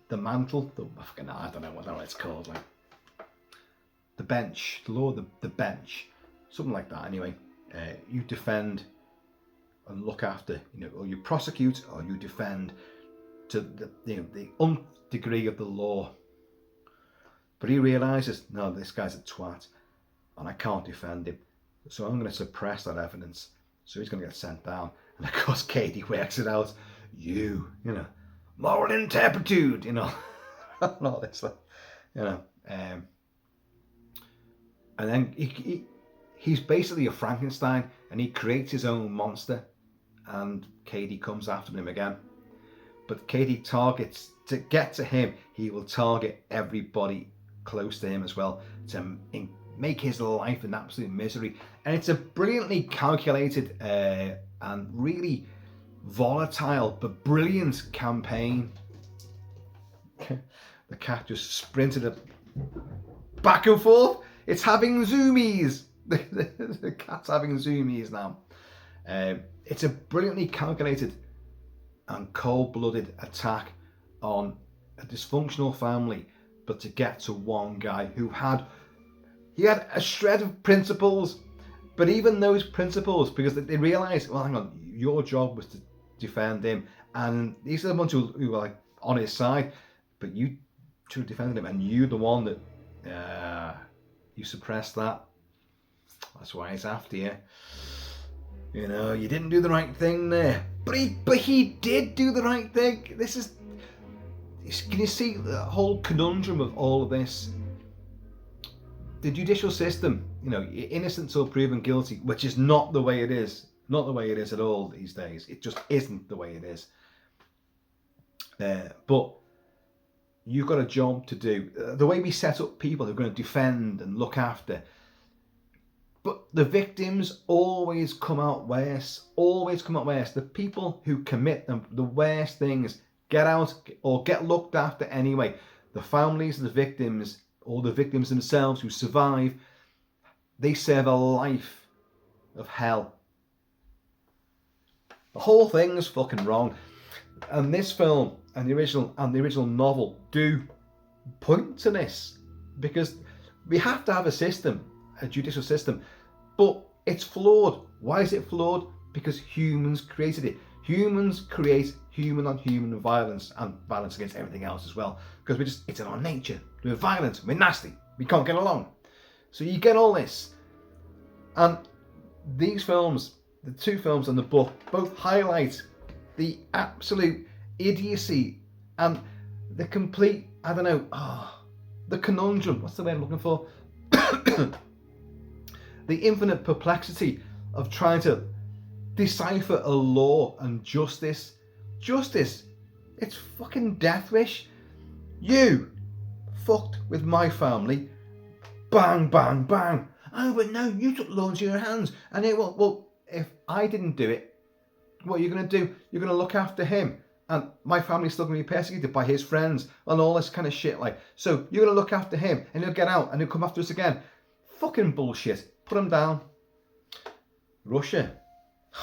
The mantle? I don't know what it's called. Like the bench, the Lord of the bench. Something like that, anyway. You defend and look after, or you prosecute or you defend to the nth degree of the law. But he realises, no, this guy's a twat and I can't defend him. So I'm going to suppress that evidence. So he's going to get sent down. And of course, Cady works it out. Moral ineptitude, and all this stuff, And then he's basically a Frankenstein, and he creates his own monster. And Cady comes after him again. But Cady targets, to get to him, he will target everybody close to him as well, to make his life an absolute misery. And it's a brilliantly calculated and really volatile but brilliant campaign. The cat just sprinted back and forth. It's having zoomies. The cat's having zoomies now. It's a brilliantly calculated and cold-blooded attack on a dysfunctional family, but to get to one guy who had a shred of principles, but even those principles, because they realised, well, hang on, your job was to defend him, and these are the ones who were like on his side, but you two defended him, and you the one that you suppressed that. That's why he's after you. You didn't do the right thing there, but he did do the right thing. Can you see the whole conundrum of all of this? The judicial system, innocent till proven guilty, which is not the way it is. Not the way it is at all these days. It just isn't the way it is. But you've got a job to do. The way we set up people who are going to defend and look after. But the victims always come out worse. Always come out worse. The people who commit the worst things get out or get looked after anyway. The families of the victims, or the victims themselves who survive, they serve a life of hell. The whole thing is fucking wrong. And this film and the original novel do point to this, because we have to have a system, a judicial system, but it's flawed. Why is it flawed? Because humans created it. Humans create human on human violence, and violence against everything else as well, because it's in our nature. We're violent, we're nasty, we can't get along. So you get all this. And these films, the two films and the book, both highlight the absolute idiocy and the complete, the conundrum, what's the word I'm looking for? The infinite perplexity of trying to decipher a law and justice. Justice, it's fucking death wish. You fucked with my family. Bang, bang, bang. Oh, but no, you took law into your hands. And if I didn't do it, what are you going to do? You're going to look after him. And my family's still going to be persecuted by his friends and all this kind of shit. So you're going to look after him and he'll get out and he'll come after us again. Fucking bullshit. Put him down. Russia.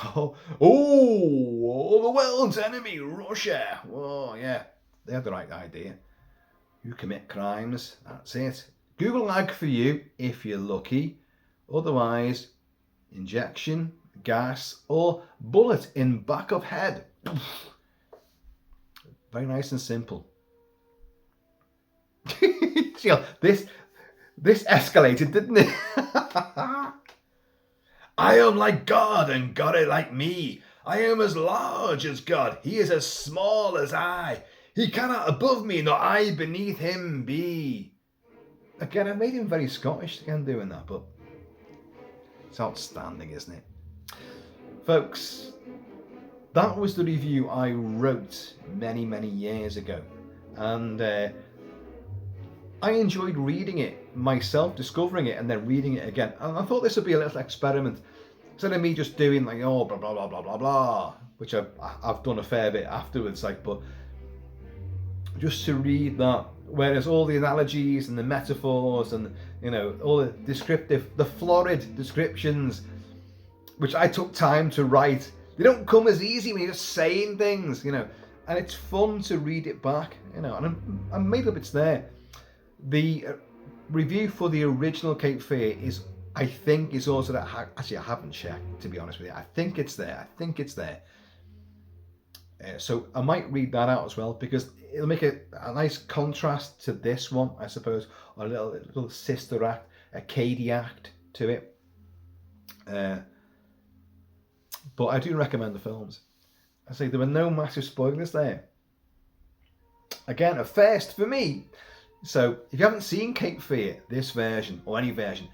Oh, the world's enemy, Russia. Oh, yeah, they had the right idea. You commit crimes, that's it. Google lag for you if you're lucky. Otherwise, injection, gas, or bullet in back of head. Very nice and simple. this escalated, didn't it? I am like God, and God is like me. I am as large as God. He is as small as I. He cannot above me, nor I beneath him be. Again, I made him very Scottish again doing that, but it's outstanding, isn't it? Folks, that was the review I wrote many, many years ago. And I enjoyed reading it myself, discovering it, and then reading it again. And I thought this would be a little experiment. Instead of me just doing like, oh, blah, blah, blah, blah, blah, blah, which I've done a fair bit afterwards, like, but just to read that, whereas all the analogies and the metaphors and, you know, all the the florid descriptions, which I took time to write, they don't come as easy when you're just saying things, you know, and it's fun to read it back, you know, and I'm made up it's there. The review for the original Cape Fear is, I think, is also that, actually I haven't checked, to be honest with you. I think it's there. So I might read that out as well, because it'll make a nice contrast to this one, I suppose, or a little sister act, a Cady act to it. But I do recommend the films. I say there were no massive spoilers there. Again, a first for me. So if you haven't seen Cape Fear, this version or any version,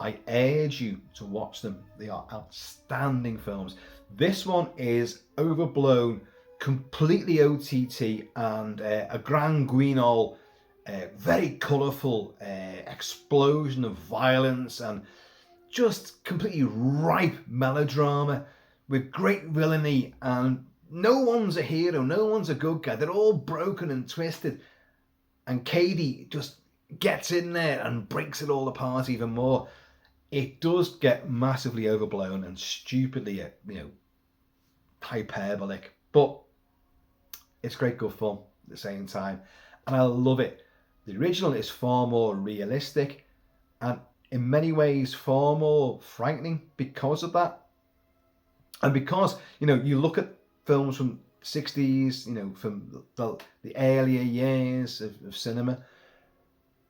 I urge you to watch them. They are outstanding films. This one is overblown, completely OTT, and a Grand Guignol, very colourful explosion of violence and just completely ripe melodrama with great villainy, and no one's a hero, no one's a good guy. They're all broken and twisted, and Cady just gets in there and breaks it all apart even more. It does get massively overblown and stupidly, you know, hyperbolic, but it's great good fun at the same time, and I love it. The original is far more realistic and in many ways far more frightening because of that. And because, you know, you look at films from 60s, you know, from the earlier years of cinema,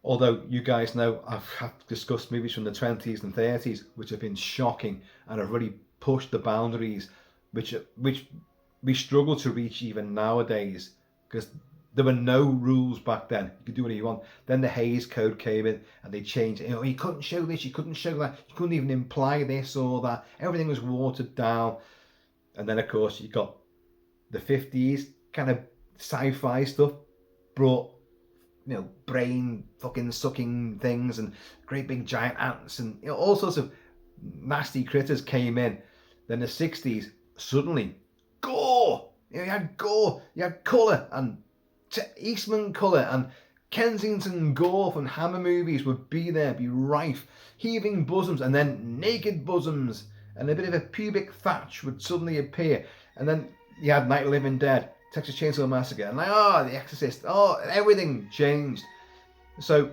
although you guys know I've discussed movies from the 20s and 30s which have been shocking and have really pushed the boundaries which we struggle to reach even nowadays, because there were no rules back then. You could do whatever you want. Then the Hays Code came in and they changed it. You know, you couldn't show this, you couldn't show that, you couldn't even imply this or that. Everything was watered down. And then, of course, you got the 50s kind of sci-fi stuff, brought, you know, brain fucking sucking things and great big giant ants and, you know, all sorts of nasty critters came in. Then the 60s, suddenly, gore! You know, you had gore, you had colour, and Eastman colour, and Kensington gore from Hammer movies would be there, be rife. Heaving bosoms, and then naked bosoms, and a bit of a pubic thatch would suddenly appear. And then you had Night of the Living Dead, Texas Chainsaw Massacre, and like, oh, The Exorcist, oh, everything changed. So,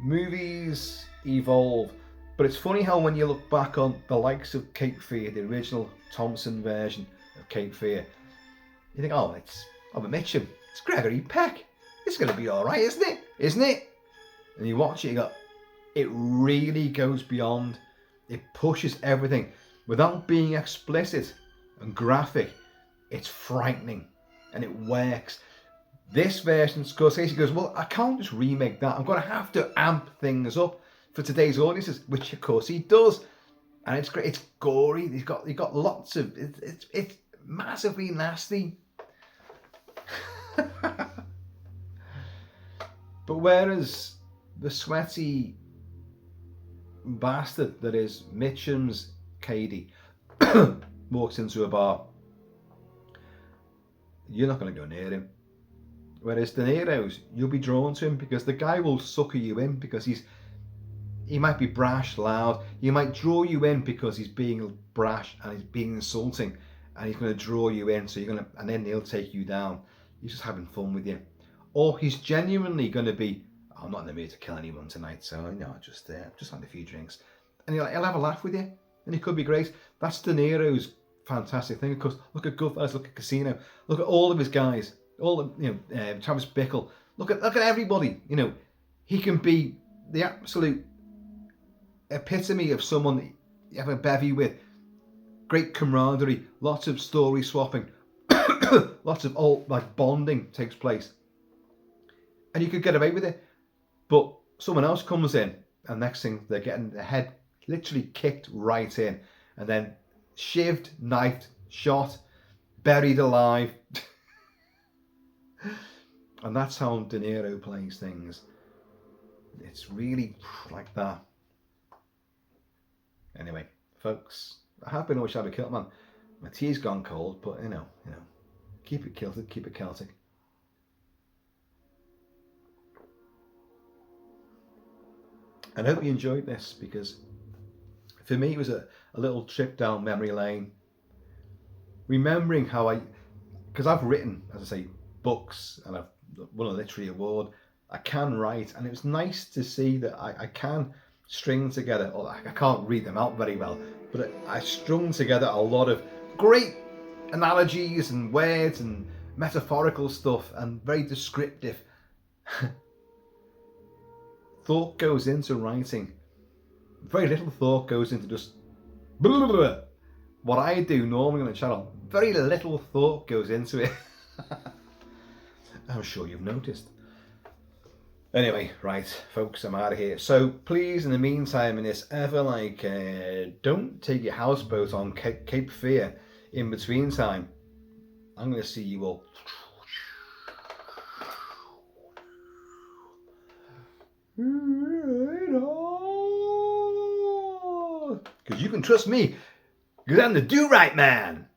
movies evolve. But it's funny how when you look back on the likes of Cape Fear, the original Thompson version of Cape Fear, you think, oh, it's Robert Mitchum, it's Gregory Peck. It's going to be all right, isn't it? Isn't it? And you watch it, you go, it really goes beyond. It pushes everything without being explicit and graphic. It's frightening and it works. This version, Scorsese goes, well, I can't just remake that. I'm going to have to amp things up for today's audiences, which of course he does. And it's great. It's gory. You've got lots of, it's massively nasty. But whereas the sweaty bastard that is Mitchum's Cady walks into a bar, you're not going to go near him. Whereas De Niro's, you'll be drawn to him because the guy will sucker you in because he's he might be brash, loud. He might draw you in because he's being brash and he's being insulting, and he's going to draw you in. So you're going to, and then he'll take you down. He's just having fun with you, or he's genuinely going to be, I'm not in the mood to kill anyone tonight, so just had a few drinks, and he'll have a laugh with you, and it could be great. That's De Niro's fantastic thing. Of course, look at Goodfellas, look at Casino, look at all of his guys, all of Travis Bickle. Look at everybody. He can be the absolute epitome of someone that you have a bevy with. Great camaraderie, lots of story swapping, lots of bonding takes place, and you could get away with it. But someone else comes in, and next thing they're getting their head literally kicked right in, and then shivved, knifed, shot, buried alive. And that's how De Niro plays things. It's really like that. Anyway, folks, I have been always had a Kilt-Man. My tea's gone cold, but keep it kilted, keep it Celtic. And I hope you enjoyed this, because for me it was a little trip down memory lane. Remembering how because I've written, as I say, books, and I've won a literary award. I can write, and it was nice to see that I can string together, or I can't read them out very well, but I strung together a lot of great analogies and words and metaphorical stuff, and very descriptive. Thought goes into writing. Very little thought goes into just blah, blah, blah. What I do normally on the channel, very little thought goes into it. I'm sure you've noticed. Anyway, right, folks, I'm out of here. So please, in the meantime, in this don't take your houseboat on Cape Fear in between time. I'm going to see you all. Because you can trust me, because I'm the do-right man.